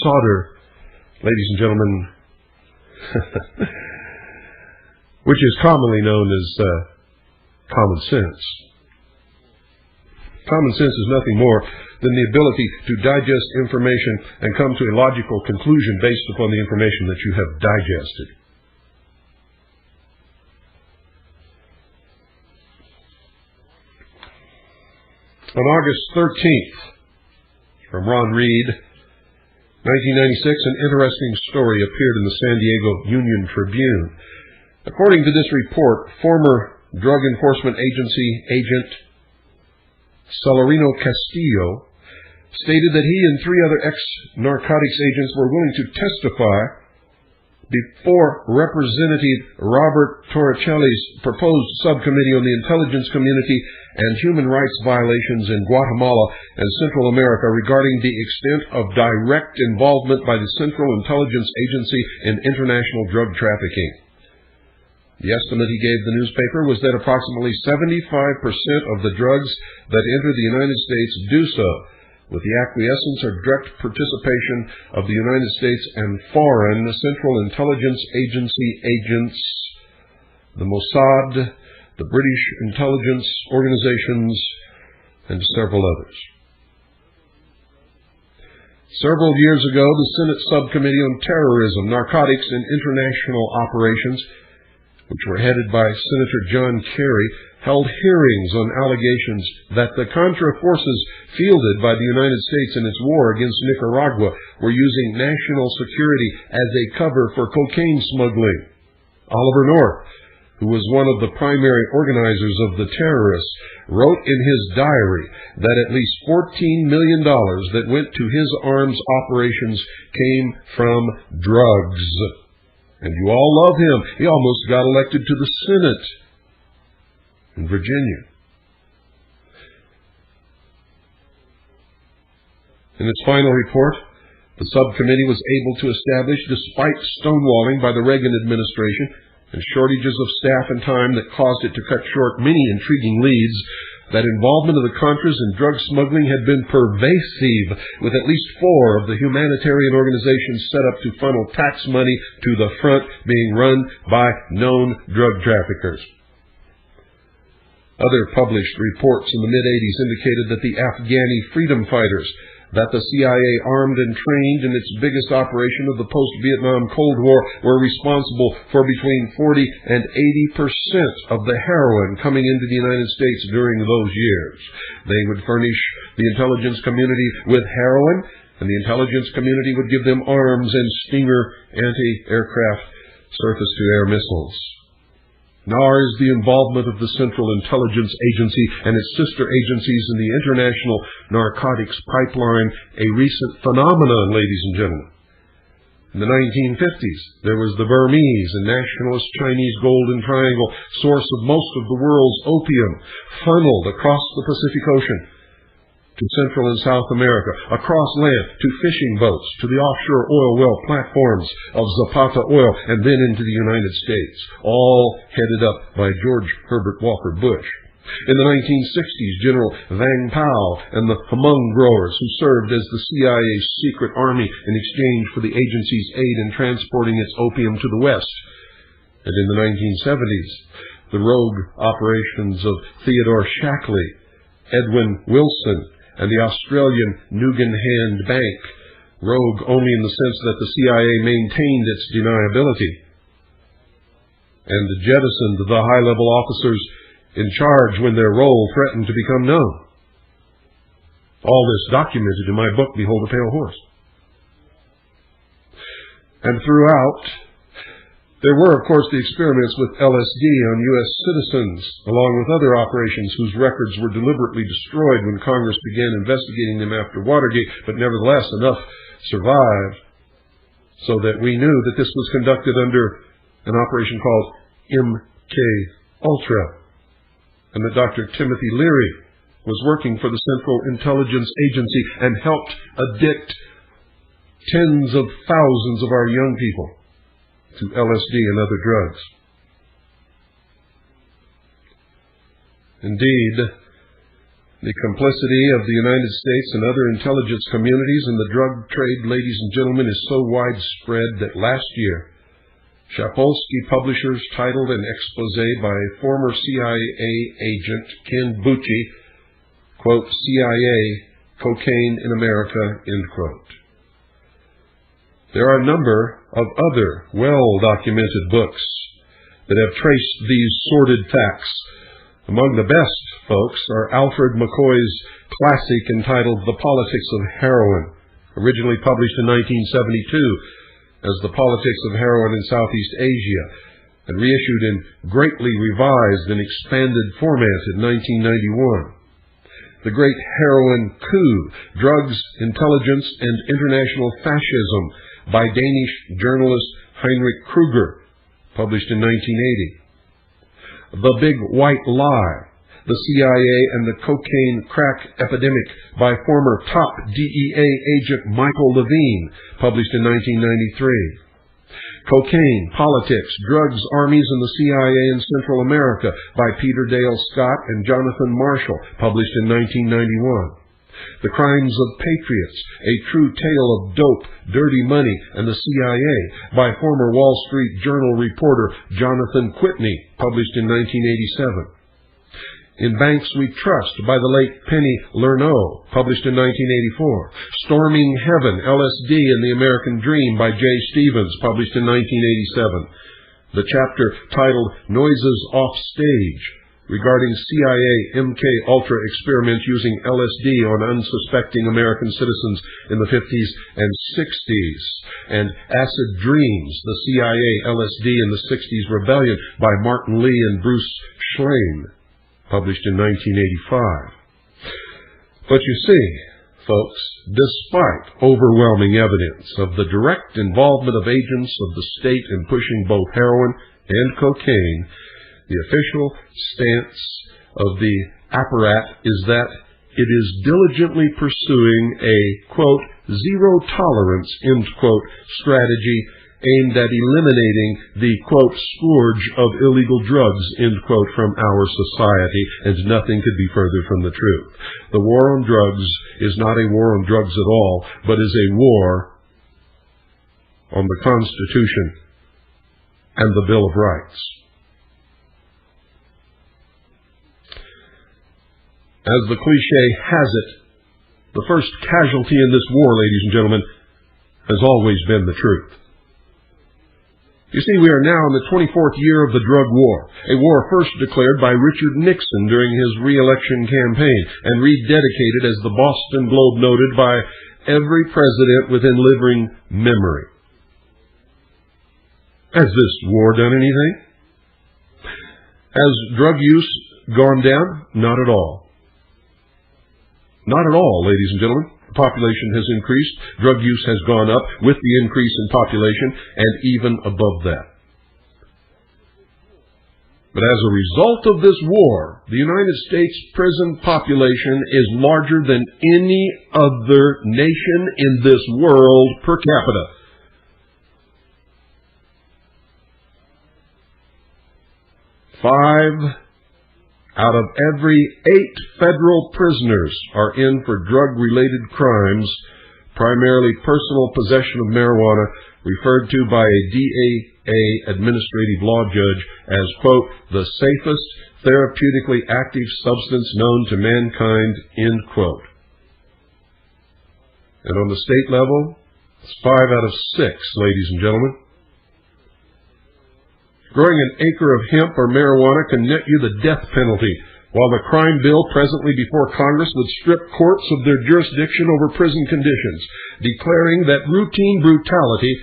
A: Solder, ladies and gentlemen, which is commonly known as common sense. Common sense is nothing more than the ability to digest information and come to a logical conclusion based upon the information that you have digested. On August 13th, from Ron Reed, 1996, an interesting story appeared in the San Diego Union Tribune. According to this report, former Drug Enforcement Agency agent Celerino Castillo stated that he and 3 other ex-narcotics agents were willing to testify before Representative Robert Torricelli's proposed subcommittee on the intelligence community and human rights violations in Guatemala and Central America regarding the extent of direct involvement by the Central Intelligence Agency in international drug trafficking. The estimate he gave the newspaper was that approximately 75% of the drugs that enter the United States do so with the acquiescence or direct participation of the United States and foreign Central Intelligence Agency agents, the Mossad, the British intelligence organizations, and several others. Several years ago, the Senate Subcommittee on Terrorism, Narcotics, and International Operations, which were headed by Senator John Kerry, held hearings on allegations that the Contra forces fielded by the United States in its war against Nicaragua were using national security as a cover for cocaine smuggling. Oliver North, who was one of the primary organizers of the terrorists, wrote in his diary that at least $14 million that went to his arms operations came from drugs. And you all love him. He almost got elected to the Senate in Virginia. In its final report, the subcommittee was able to establish, despite stonewalling by the Reagan administration and shortages of staff and time that caused it to cut short many intriguing leads, that involvement of the Contras in drug smuggling had been pervasive, with at least 4 of the humanitarian organizations set up to funnel tax money to the front being run by known drug traffickers. Other published reports in the mid-'80s indicated that the Afghani freedom fighters that the CIA armed and trained in its biggest operation of the post-Vietnam Cold War were responsible for between 40 and 80% of the heroin coming into the United States during those years. They would furnish the intelligence community with heroin, and the intelligence community would give them arms and Stinger anti-aircraft surface-to-air missiles. Nor is the involvement of the Central Intelligence Agency and its sister agencies in the international narcotics pipeline a recent phenomenon, ladies and gentlemen. In the 1950s, there was the Burmese and nationalist Chinese Golden Triangle, source of most of the world's opium, funneled across the Pacific Ocean to Central and South America, across land to fishing boats, to the offshore oil well platforms of Zapata Oil, and then into the United States, all headed up by George Herbert Walker Bush. In the 1960s, General Vang Pao and the Hmong growers, who served as the CIA's secret army in exchange for the agency's aid in transporting its opium to the West. And in the 1970s, the rogue operations of Theodore Shackley, Edwin Wilson, and the Australian Nugan Bank, rogue only in the sense that the CIA maintained its deniability, and jettisoned the high-level officers in charge when their role threatened to become known. All this documented in my book, Behold a Pale Horse. And throughout, there were, of course, the experiments with LSD on U.S. citizens, along with other operations whose records were deliberately destroyed when Congress began investigating them after Watergate, but nevertheless enough survived so that we knew that this was conducted under an operation called MK Ultra, and that Dr. Timothy Leary was working for the Central Intelligence Agency and helped addict tens of thousands of our young people to LSD and other drugs. Indeed, the complicity of the United States and other intelligence communities in the drug trade, ladies and gentlemen, is so widespread that last year, Shapolsky Publishers titled an expose by former CIA agent Ken Bucci, quote, CIA, Cocaine in America, end quote. There are a number of other well-documented books that have traced these sordid facts. Among the best, folks, are Alfred McCoy's classic entitled The Politics of Heroin, originally published in 1972 as The Politics of Heroin in Southeast Asia, and reissued in greatly revised and expanded format in 1991. The Great Heroin Coup, Drugs, Intelligence, and International Fascism, by Danish journalist Heinrich Kruger, published in 1980. The Big White Lie, The CIA and the Cocaine Crack Epidemic, by former top DEA agent Michael Levine, published in 1993. Cocaine, Politics, Drugs, Armies, and the CIA in Central America, by Peter Dale Scott and Jonathan Marshall, published in 1991. The Crimes of Patriots, A True Tale of Dope, Dirty Money, and the CIA, by former Wall Street Journal reporter Jonathan Whitney, published in 1987. In Banks We Trust, by the late Penny Lernoux, published in 1984. Storming Heaven, LSD and the American Dream, by J. Stevens, published in 1987. The chapter titled Noises Off Stage, regarding CIA MK-Ultra experiments using LSD on unsuspecting American citizens in the 50s and 60s, and Acid Dreams, the CIA LSD in the 60s Rebellion by Martin Lee and Bruce Schlain, published in 1985. But you see, folks, despite overwhelming evidence of the direct involvement of agents of the state in pushing both heroin and cocaine, the official stance of the apparat is that it is diligently pursuing a, quote, zero tolerance, end quote, strategy aimed at eliminating the, quote, scourge of illegal drugs, end quote, from our society, and nothing could be further from the truth. The war on drugs is not a war on drugs at all, but is a war on the Constitution and the Bill of Rights. As the cliche has it, the first casualty in this war, ladies and gentlemen, has always been the truth. You see, we are now in the 24th year of the drug war, a war first declared by Richard Nixon during his re-election campaign, and rededicated, as the Boston Globe noted, by every president within living memory. Has this war done anything? Has drug use gone down? Not at all. Not at all, ladies and gentlemen. The population has increased. Drug use has gone up with the increase in population, and even above that. But as a result of this war, the United States prison population is larger than any other nation in this world per capita. Five out of every 8 federal prisoners are in for drug-related crimes, primarily personal possession of marijuana, referred to by a DEA administrative law judge as, quote, the safest therapeutically active substance known to mankind, end quote. And on the state level, it's 5 out of 6, ladies and gentlemen. Growing an acre of hemp or marijuana can net you the death penalty, while the crime bill presently before Congress would strip courts of their jurisdiction over prison conditions, declaring that routine brutality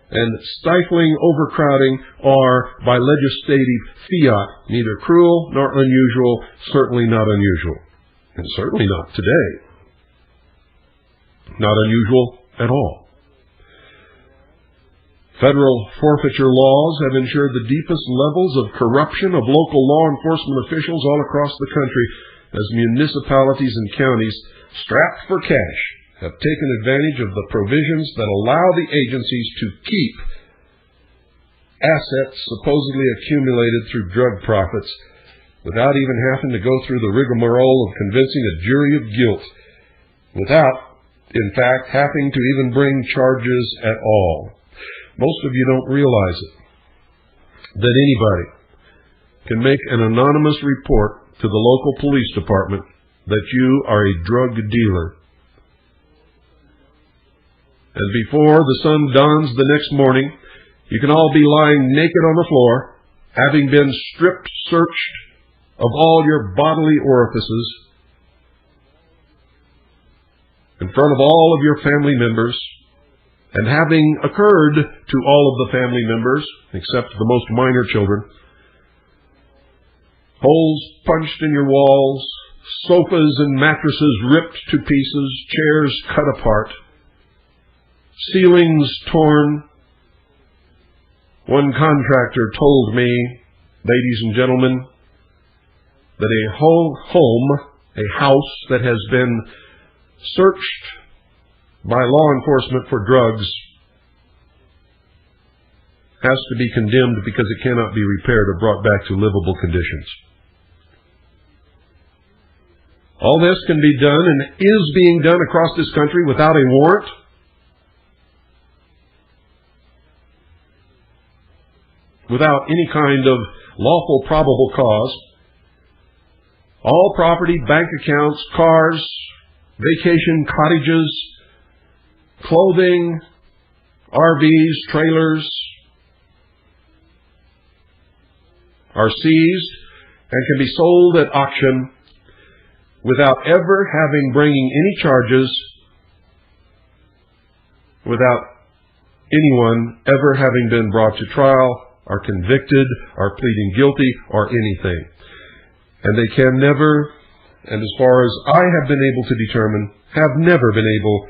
A: and stifling overcrowding are, by legislative fiat, neither cruel nor unusual, certainly not unusual, and certainly not today. Not unusual at all. Federal forfeiture laws have ensured the deepest levels of corruption of local law enforcement officials all across the country, as municipalities and counties, strapped for cash, have taken advantage of the provisions that allow the agencies to keep assets supposedly accumulated through drug profits without even having to go through the rigmarole of convincing a jury of guilt, without, in fact, having to even bring charges at all. Most of you don't realize it, that anybody can make an anonymous report to the local police department that you are a drug dealer. And before the sun dawns the next morning, you can all be lying naked on the floor, having been strip searched of all your bodily orifices, in front of all of your family members, and having occurred to all of the family members, except the most minor children, holes punched in your walls, sofas and mattresses ripped to pieces, chairs cut apart, ceilings torn. One contractor told me, ladies and gentlemen, that a whole home, a house that has been searched by law enforcement for drugs, has to be condemned because it cannot be repaired or brought back to livable conditions. All this can be done and is being done across this country without a warrant. Without any kind of lawful probable cause. All property, bank accounts, cars, vacation cottages, clothing, RVs, trailers are seized and can be sold at auction without ever bringing any charges, without anyone ever having been brought to trial or convicted or pleading guilty or anything. And they can never, and as far as I have been able to determine, have never been able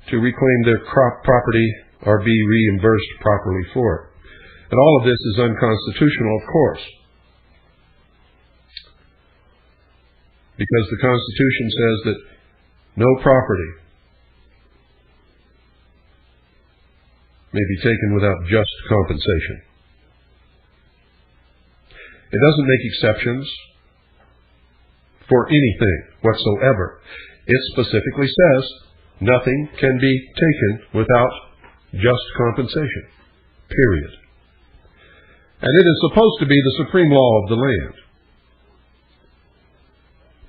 A: to reclaim their property or be reimbursed properly for it. And all of this is unconstitutional, of course, because the Constitution says that no property may be taken without just compensation. It doesn't make exceptions for anything whatsoever. It specifically says nothing can be taken without just compensation, period. And it is supposed to be the supreme law of the land.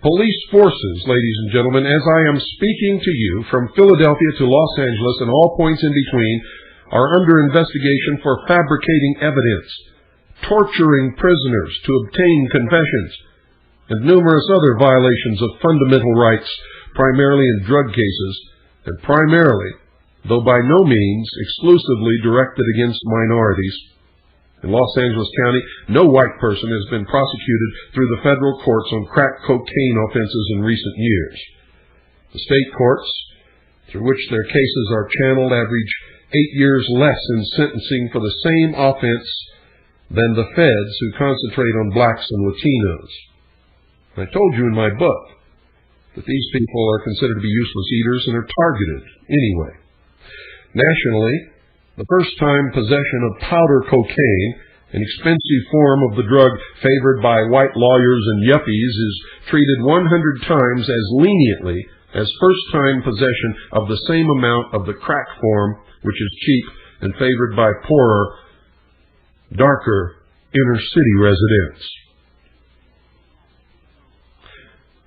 A: Police forces, ladies and gentlemen, as I am speaking to you from Philadelphia to Los Angeles and all points in between, are under investigation for fabricating evidence, torturing prisoners to obtain confessions, and numerous other violations of fundamental rights, primarily in drug cases, and primarily, though by no means exclusively, directed against minorities. In Los Angeles County, no white person has been prosecuted through the federal courts on crack cocaine offenses in recent years. The state courts, through which their cases are channeled, average 8 years less in sentencing for the same offense than the feds who concentrate on blacks and Latinos. I told you in my book that these people are considered to be useless eaters and are targeted anyway. Nationally, the first-time possession of powder cocaine, an expensive form of the drug favored by white lawyers and yuppies, is treated 100 times as leniently as first-time possession of the same amount of the crack form, which is cheap and favored by poorer, darker inner-city residents.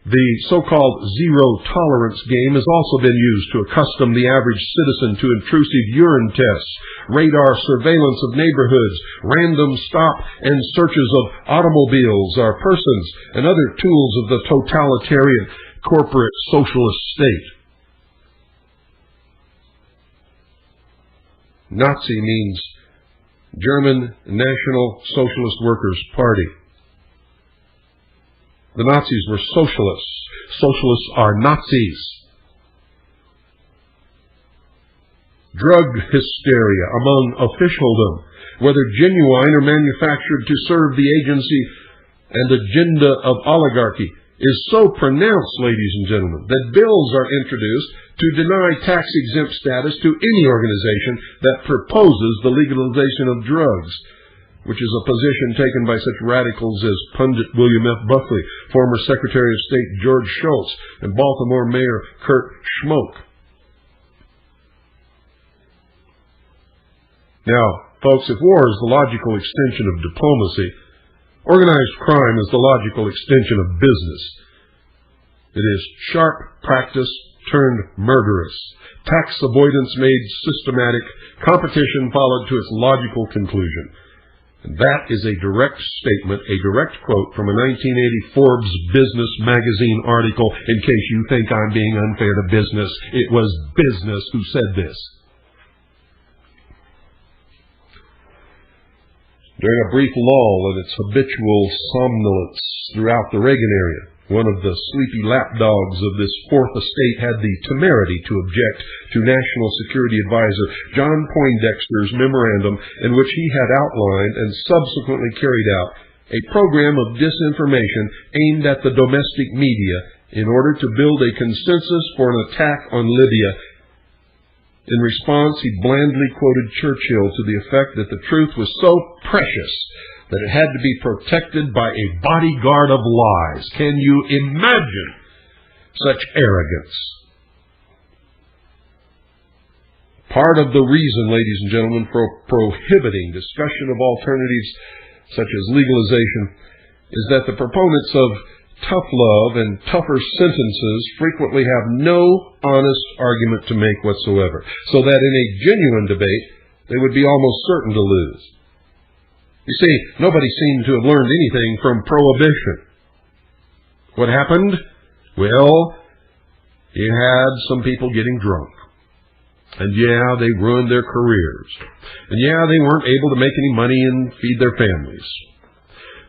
A: The so-called zero-tolerance game has also been used to accustom the average citizen to intrusive urine tests, radar surveillance of neighborhoods, random stop and searches of automobiles or persons, and other tools of the totalitarian corporate socialist state. Nazi means German National Socialist Workers' Party. The Nazis were socialists. Socialists are Nazis. Drug hysteria among officialdom, whether genuine or manufactured to serve the agency and agenda of oligarchy, is so pronounced, ladies and gentlemen, that bills are introduced to deny tax-exempt status to any organization that proposes the legalization of drugs, which is a position taken by such radicals as pundit William F. Buckley, former Secretary of State George Shultz, and Baltimore Mayor Kurt Schmoke. Now, folks, if war is the logical extension of diplomacy, organized crime is the logical extension of business. It is sharp practice turned murderous, tax avoidance made systematic, competition followed to its logical conclusion. And that is a direct statement, a direct quote from a 1980 Forbes Business magazine article. In case you think I'm being unfair to business, it was business who said this. During a brief lull in its habitual somnolence throughout the Reagan area, one of the sleepy lapdogs of this fourth estate had the temerity to object to National Security Advisor John Poindexter's memorandum, in which he had outlined and subsequently carried out a program of disinformation aimed at the domestic media in order to build a consensus for an attack on Libya. In response, he blandly quoted Churchill to the effect that the truth was so precious that it had to be protected by a bodyguard of lies. Can you imagine such arrogance? Part of the reason, ladies and gentlemen, for prohibiting discussion of alternatives such as legalization is that the proponents of tough love and tougher sentences frequently have no honest argument to make whatsoever, so that in a genuine debate they would be almost certain to lose. You see, nobody seemed to have learned anything from Prohibition. What happened? Well, you had some people getting drunk. And yeah, they ruined their careers. And yeah, they weren't able to make any money and feed their families.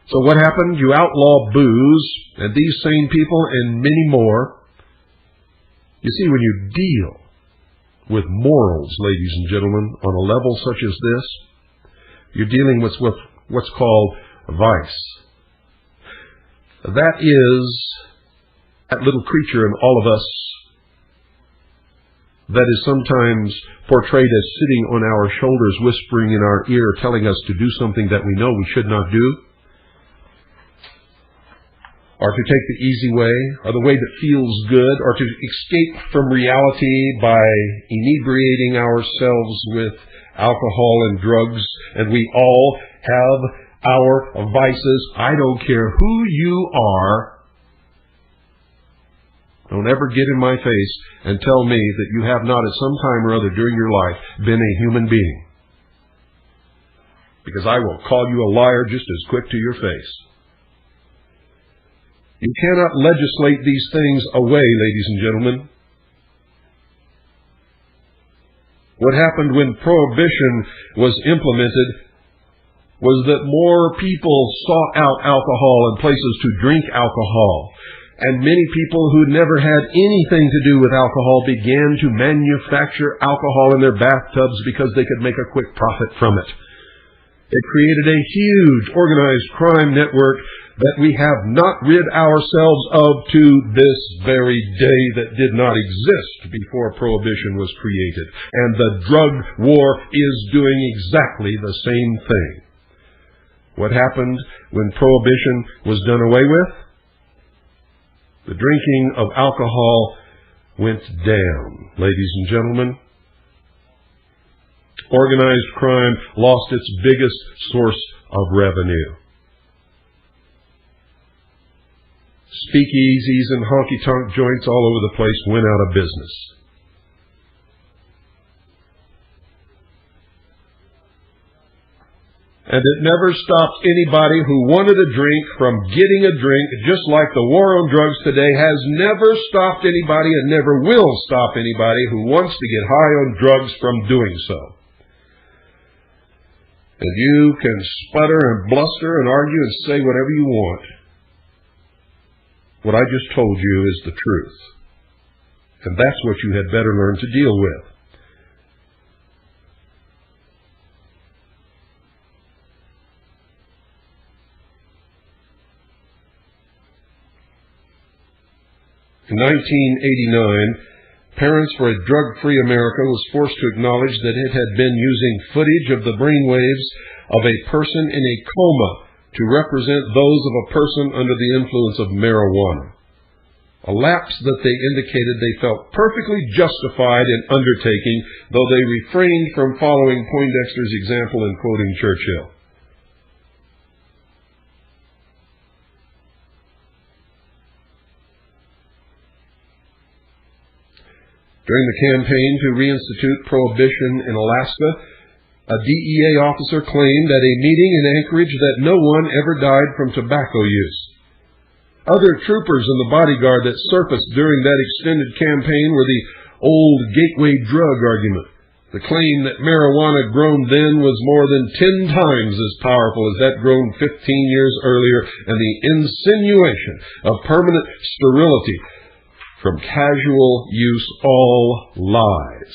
A: So what happened? You outlaw booze, and these same people and many more. You see, when you deal with morals, ladies and gentlemen, on a level such as this, you're dealing with what's called vice. That is that little creature in all of us that is sometimes portrayed as sitting on our shoulders, whispering in our ear, telling us to do something that we know we should not do, or to take the easy way, or the way that feels good, or to escape from reality by inebriating ourselves with alcohol and drugs. And we all have our vices. I don't care who you are. Don't ever get in my face and tell me that you have not at some time or other during your life been a human being. Because I will call you a liar just as quick to your face. You cannot legislate these things away, ladies and gentlemen. What happened when Prohibition was implemented was that more people sought out alcohol and places to drink alcohol. And many people who never had anything to do with alcohol began to manufacture alcohol in their bathtubs because they could make a quick profit from it. It created a huge organized crime network that we have not rid ourselves of to this very day, that did not exist before Prohibition was created. And the drug war is doing exactly the same thing. What happened when Prohibition was done away with? The drinking of alcohol went down, ladies and gentlemen. Organized crime lost its biggest source of revenue. Speakeasies and honky-tonk joints all over the place went out of business. And it never stopped anybody who wanted a drink from getting a drink, just like the war on drugs today has never stopped anybody and never will stop anybody who wants to get high on drugs from doing so. And you can sputter and bluster and argue and say whatever you want. What I just told you is the truth. And that's what you had better learn to deal with. In 1989, Parents for a Drug-Free America was forced to acknowledge that it had been using footage of the brainwaves of a person in a coma to represent those of a person under the influence of marijuana. A lapse that they indicated they felt perfectly justified in undertaking, though they refrained from following Poindexter's example in quoting Churchill. During the campaign to reinstitute Prohibition in Alaska, a DEA officer claimed at a meeting in Anchorage that no one ever died from tobacco use. Other troopers in the bodyguard that surfaced during that extended campaign were the old gateway drug argument, the claim that marijuana grown then was more than 10 times as powerful as that grown 15 years earlier, and the insinuation of permanent sterility from casual use, all lies.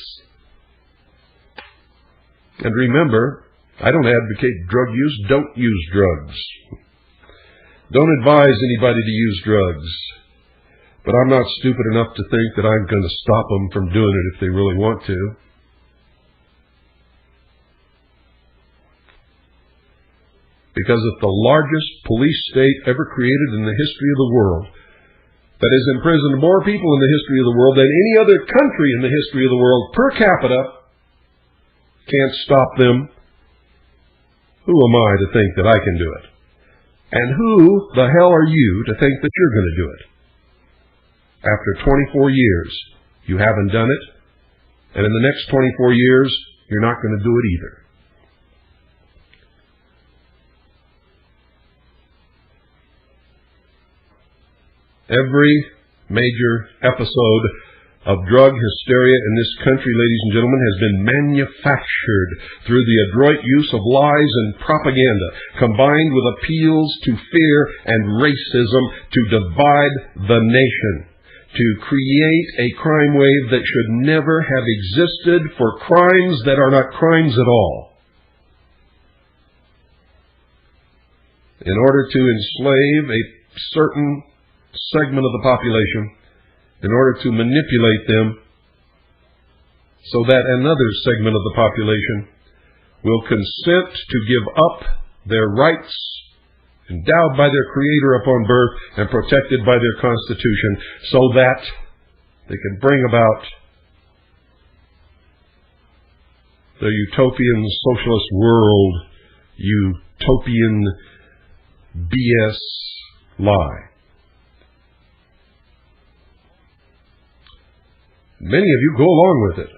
A: And remember, I don't advocate drug use. Don't use drugs. Don't advise anybody to use drugs. But I'm not stupid enough to think that I'm going to stop them from doing it if they really want to. Because if the largest police state ever created in the history of the world, that has imprisoned more people in the history of the world than any other country in the history of the world per capita, can't stop them, who am I to think that I can do it? And who the hell are you to think that you're going to do it? After 24 years, you haven't done it, and in the next 24 years, you're not going to do it either. Every major episode of drug hysteria in this country, ladies and gentlemen, has been manufactured through the adroit use of lies and propaganda, combined with appeals to fear and racism to divide the nation, to create a crime wave that should never have existed for crimes that are not crimes at all, in order to enslave a certain segment of the population, in order to manipulate them so that another segment of the population will consent to give up their rights endowed by their Creator upon birth and protected by their Constitution, so that they can bring about the utopian socialist world, utopian BS lie. Many of you go along with it.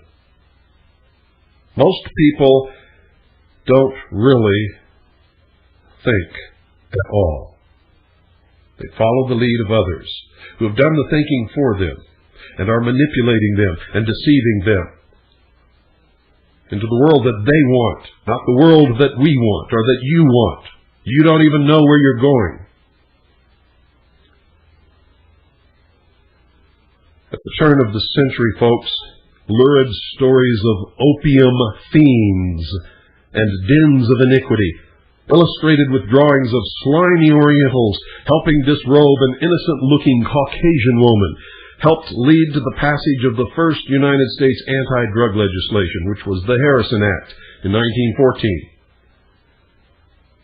A: Most people don't really think at all. They follow the lead of others who have done the thinking for them and are manipulating them and deceiving them into the world that they want, not the world that we want or that you want. You don't even know where you're going. At the turn of the century, folks, lurid stories of opium fiends and dens of iniquity, illustrated with drawings of slimy Orientals helping disrobe an innocent-looking Caucasian woman, helped lead to the passage of the first United States anti-drug legislation, which was the Harrison Act in 1914.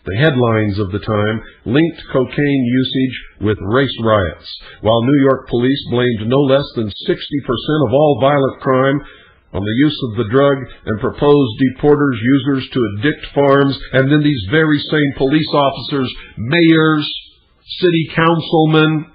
A: The headlines of the time linked cocaine usage with race riots, while New York police blamed no less than 60% of all violent crime on the use of the drug and proposed deporters users to addict farms. And then these very same police officers, mayors, city councilmen,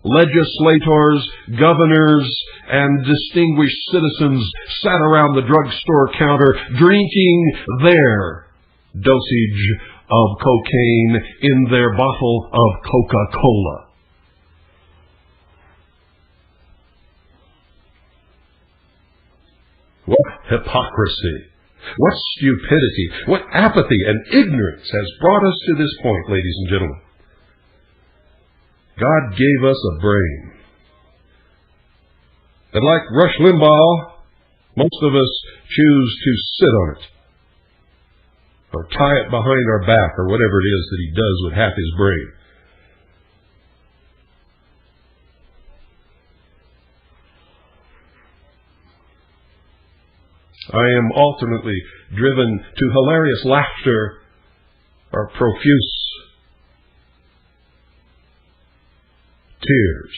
A: legislators, governors, and distinguished citizens sat around the drugstore counter drinking their dosage of cocaine in their bottle of Coca-Cola. What hypocrisy, what stupidity, what apathy and ignorance has brought us to this point, ladies and gentlemen. God gave us a brain. And like Rush Limbaugh, most of us choose to sit on it, or tie it behind our back, or whatever it is that he does with half his brain. I am alternately driven to hilarious laughter or profuse tears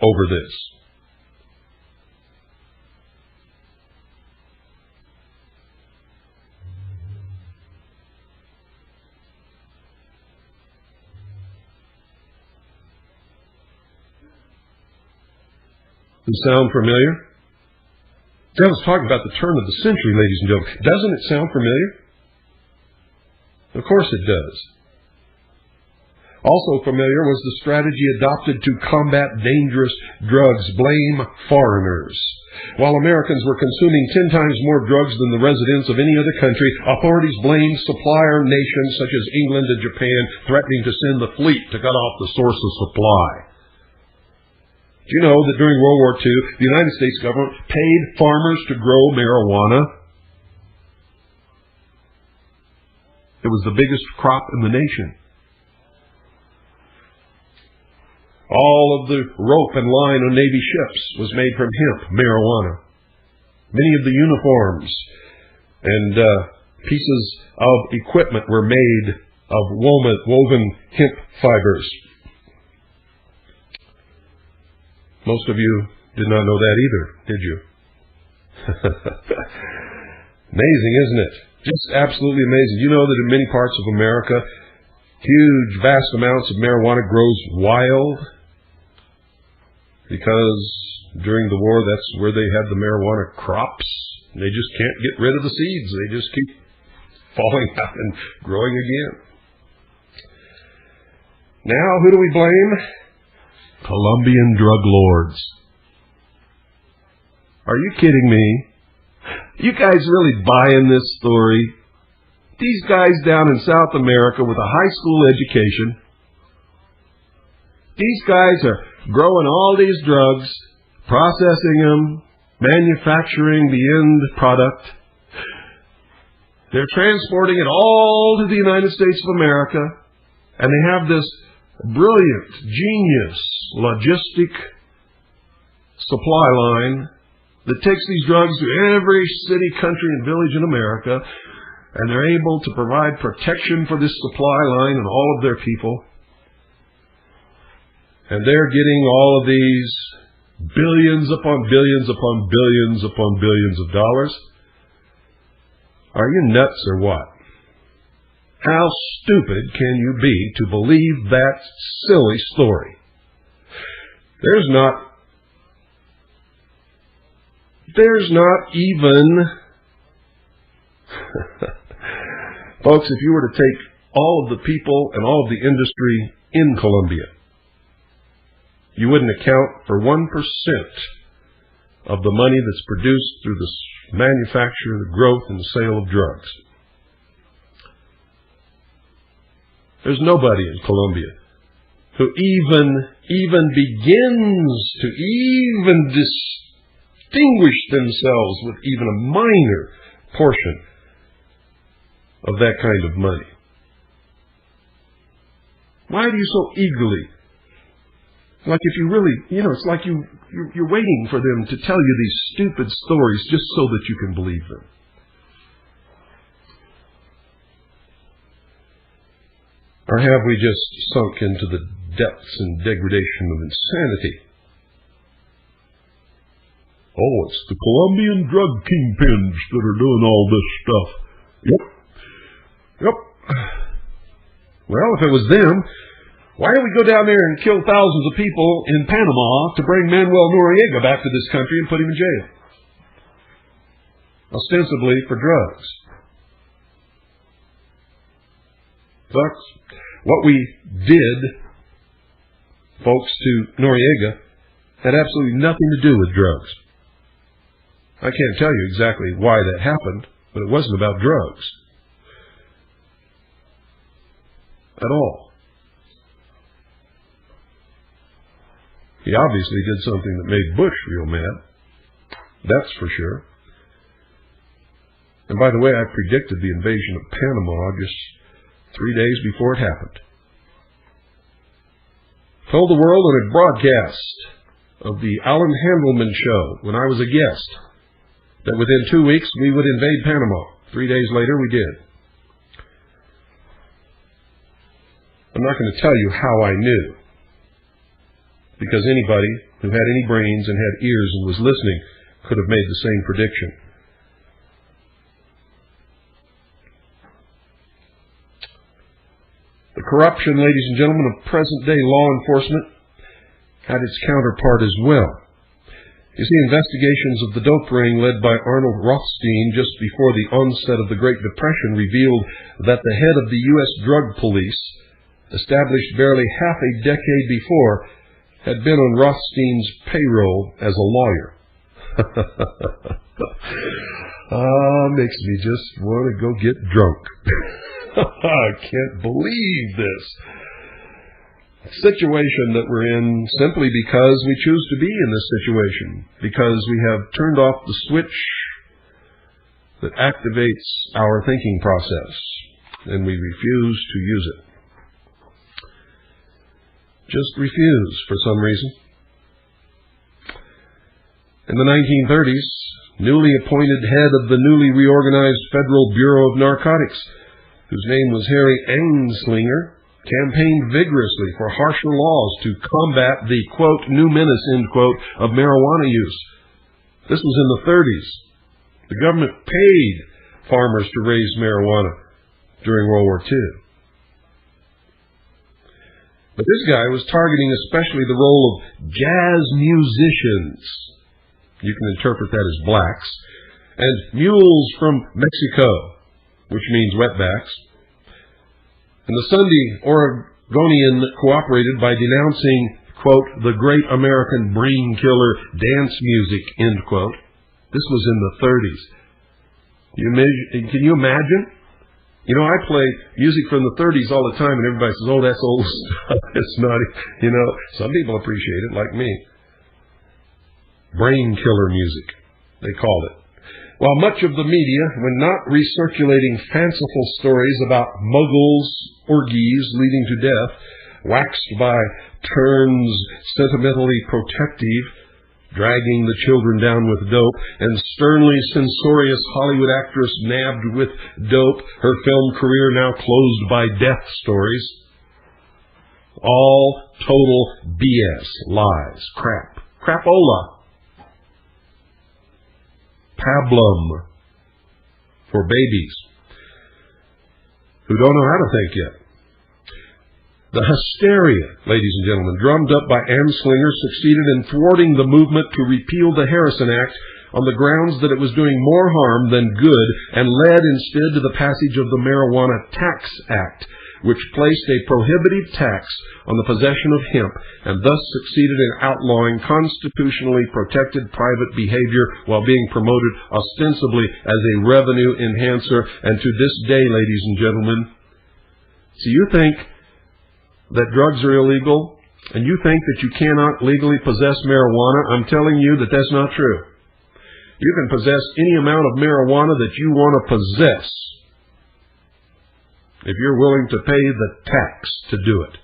A: over this. Does it sound familiar? I was talking about the turn of the century, ladies and gentlemen. Doesn't it sound familiar? Of course it does. Also familiar was the strategy adopted to combat dangerous drugs: blame foreigners. While Americans were consuming 10 times more drugs than the residents of any other country, authorities blamed supplier nations such as England and Japan, threatening to send the fleet to cut off the source of supply. Do you know that during World War II, the United States government paid farmers to grow marijuana? It was the biggest crop in the nation. All of the rope and line on Navy ships was made from hemp, marijuana. Many of the uniforms and pieces of equipment were made of woven hemp fibers. Most of you did not know that either, did you? Amazing, isn't it? Just absolutely amazing. You know that in many parts of America, huge, vast amounts of marijuana grows wild, because during the war, that's where they had the marijuana crops. They just can't get rid of the seeds. They just keep falling out and growing again. Now, who do we blame? Colombian drug lords. Are you kidding me? You guys really buying this story? These guys down in South America with a high school education, these guys are growing all these drugs, processing them, manufacturing the end product. They're transporting it all to the United States of America, and they have this brilliant, genius, logistic supply line that takes these drugs to every city, country, and village in America, and they're able to provide protection for this supply line and all of their people. And they're getting all of these billions upon billions upon billions upon billions of dollars. Are you nuts or what? How stupid can you be to believe that silly story? There's not even folks, if you were to take all of the people and all of the industry in Colombia, you wouldn't account for 1% of the money that's produced through the manufacture, the growth, and the sale of drugs. There's nobody in Colombia who even begins to even distinguish themselves with even a minor portion of that kind of money. Why do you so eagerly? Like if you really, it's like you're waiting for them to tell you these stupid stories just so that you can believe them. Or have we just sunk into the depths and degradation of insanity? Oh, it's the Colombian drug kingpins that are doing all this stuff. Yep. Well, if it was them, why don't we go down there and kill thousands of people in Panama to bring Manuel Noriega back to this country and put him in jail? Ostensibly for drugs. But what we did, folks, to Noriega had absolutely nothing to do with drugs. I can't tell you exactly why that happened, but it wasn't about drugs at all. He obviously did something that made Bush real mad. That's for sure. And by the way, I predicted the invasion of Panama just 3 days before it happened. Told the world on a broadcast of the Alan Handelman show when I was a guest that within 2 weeks we would invade Panama. 3 days later we did. I'm not going to tell you how I knew, because anybody who had any brains and had ears and was listening could have made the same prediction. The corruption, ladies and gentlemen, of present-day law enforcement had its counterpart as well. You see, investigations of the dope ring led by Arnold Rothstein just before the onset of the Great Depression revealed that the head of the U.S. Drug Police, established barely half a decade before, had been on Rothstein's payroll as a lawyer. Makes me just want to go get drunk. I can't believe this situation that we're in simply because we choose to be in this situation, because we have turned off the switch that activates our thinking process, and we refuse to use it. Just refuse for some reason. In the 1930s, newly appointed head of the newly reorganized Federal Bureau of Narcotics, whose name was Harry Anslinger, campaigned vigorously for harsher laws to combat the, quote, new menace, end quote, of marijuana use. This was in the 30s. The government paid farmers to raise marijuana during World War II. But this guy was targeting especially the role of jazz musicians. You can interpret that as blacks. And mules from Mexico, which means wetbacks. And the Sunday Gonian cooperated by denouncing, quote, the great American brain killer dance music, end quote. This was in the 30s. Can you imagine? You know, I play music from the 30s all the time, and everybody says, oh, that's old stuff. It's not, you know, some people appreciate it, like me. Brain killer music, they called it. While much of the media, when not recirculating fanciful stories about muggles, orgies leading to death, waxed by turns sentimentally protective, dragging the children down with dope, and sternly censorious Hollywood actress nabbed with dope, her film career now closed by death stories. All total BS, lies, crap, crapola, pablum for babies who don't know how to think yet. The hysteria, ladies and gentlemen, drummed up by Anslinger succeeded in thwarting the movement to repeal the Harrison Act on the grounds that it was doing more harm than good, and led instead to the passage of the Marijuana Tax Act, which placed a prohibitive tax on the possession of hemp, and thus succeeded in outlawing constitutionally protected private behavior while being promoted ostensibly as a revenue enhancer. And to this day, ladies and gentlemen, so you think that drugs are illegal, and you think that you cannot legally possess marijuana, I'm telling you that that's not true. You can possess any amount of marijuana that you want to possess if you're willing to pay the tax to do it.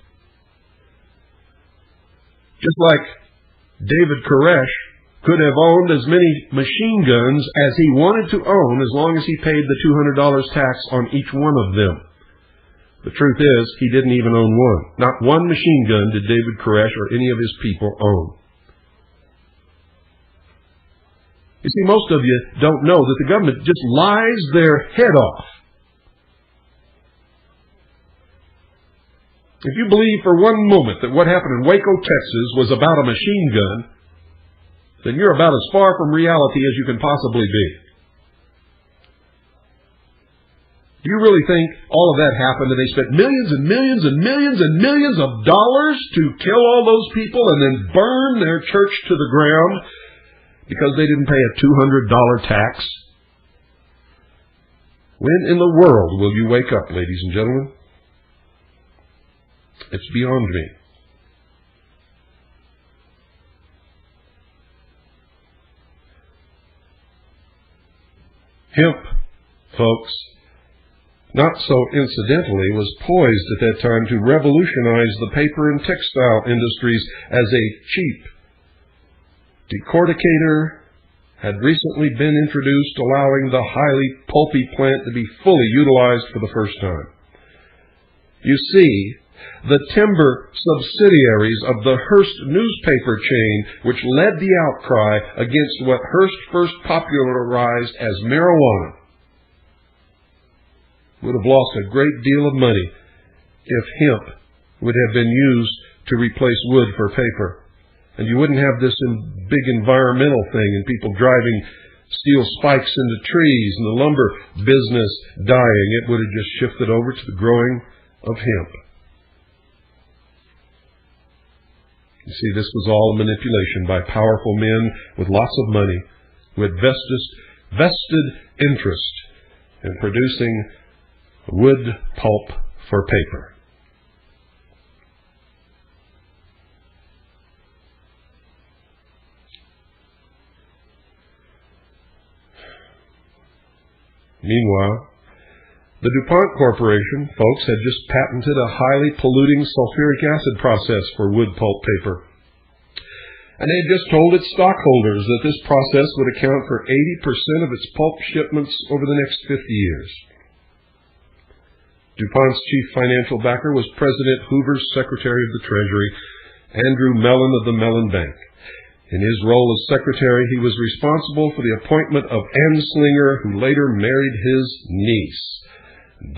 A: Just like David Koresh could have owned as many machine guns as he wanted to own as long as he paid the $200 tax on each one of them. The truth is, he didn't even own one. Not one machine gun did David Koresh or any of his people own. You see, most of you don't know that the government just lies their head off. If you believe for one moment that what happened in Waco, Texas was about a machine gun, then you're about as far from reality as you can possibly be. Do you really think all of that happened and they spent millions and millions and millions and millions of dollars to kill all those people and then burn their church to the ground because they didn't pay a $200 tax? When in the world will you wake up, ladies and gentlemen? It's beyond me. Hemp, folks, not so incidentally, was poised at that time to revolutionize the paper and textile industries as a cheap decorticator had recently been introduced, allowing the highly pulpy plant to be fully utilized for the first time. You see, the timber subsidiaries of the Hearst newspaper chain, which led the outcry against what Hearst first popularized as marijuana, would have lost a great deal of money if hemp would have been used to replace wood for paper. And you wouldn't have this big environmental thing and people driving steel spikes into trees and the lumber business dying. It would have just shifted over to the growing of hemp. You see, this was all a manipulation by powerful men with lots of money who had vested interest in producing wood pulp for paper. Meanwhile, the DuPont Corporation, folks, had just patented a highly polluting sulfuric acid process for wood pulp paper. And they had just told its stockholders that this process would account for 80% of its pulp shipments over the next 50 years. DuPont's chief financial backer was President Hoover's Secretary of the Treasury, Andrew Mellon of the Mellon Bank. In his role as secretary, he was responsible for the appointment of Anslinger, who later married his niece.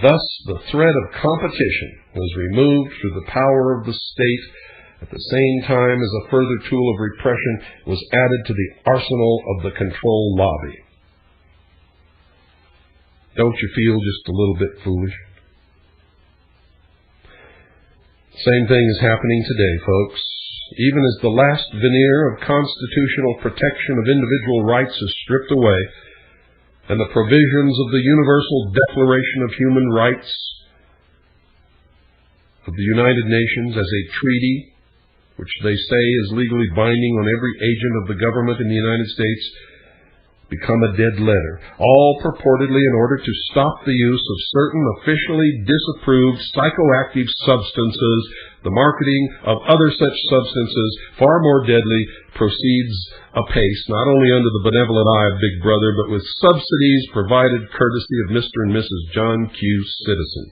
A: Thus, the threat of competition was removed through the power of the state, at the same time as a further tool of repression was added to the arsenal of the control lobby. Don't you feel just a little bit foolish? Same thing is happening today, folks. Even as the last veneer of constitutional protection of individual rights is stripped away, and the provisions of the Universal Declaration of Human Rights of the United Nations as a treaty, which they say is legally binding on every agent of the government in the United States, become a dead letter, all purportedly in order to stop the use of certain officially disapproved psychoactive substances. The marketing of other such substances, far more deadly, proceeds apace, not only under the benevolent eye of Big Brother, but with subsidies provided courtesy of Mr. and Mrs. John Q. Citizen.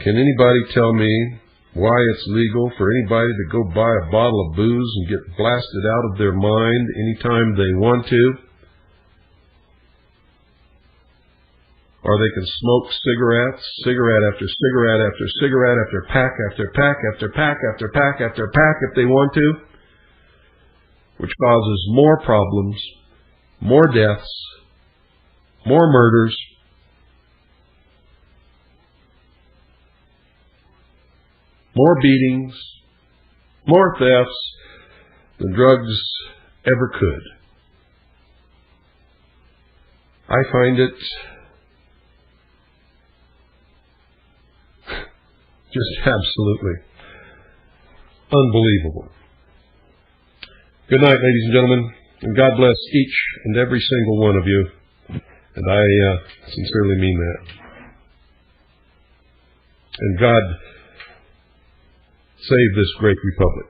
A: Can anybody tell me why it's legal for anybody to go buy a bottle of booze and get blasted out of their mind anytime they want to? Or they can smoke cigarettes, cigarette after cigarette after cigarette after pack after pack after pack after pack after pack if they want to, which causes more problems, more deaths, more murders, more beatings, more thefts than drugs ever could. I find it just absolutely unbelievable. Good night, ladies and gentlemen, and God bless each and every single one of you. And I sincerely mean that. And God save this great republic.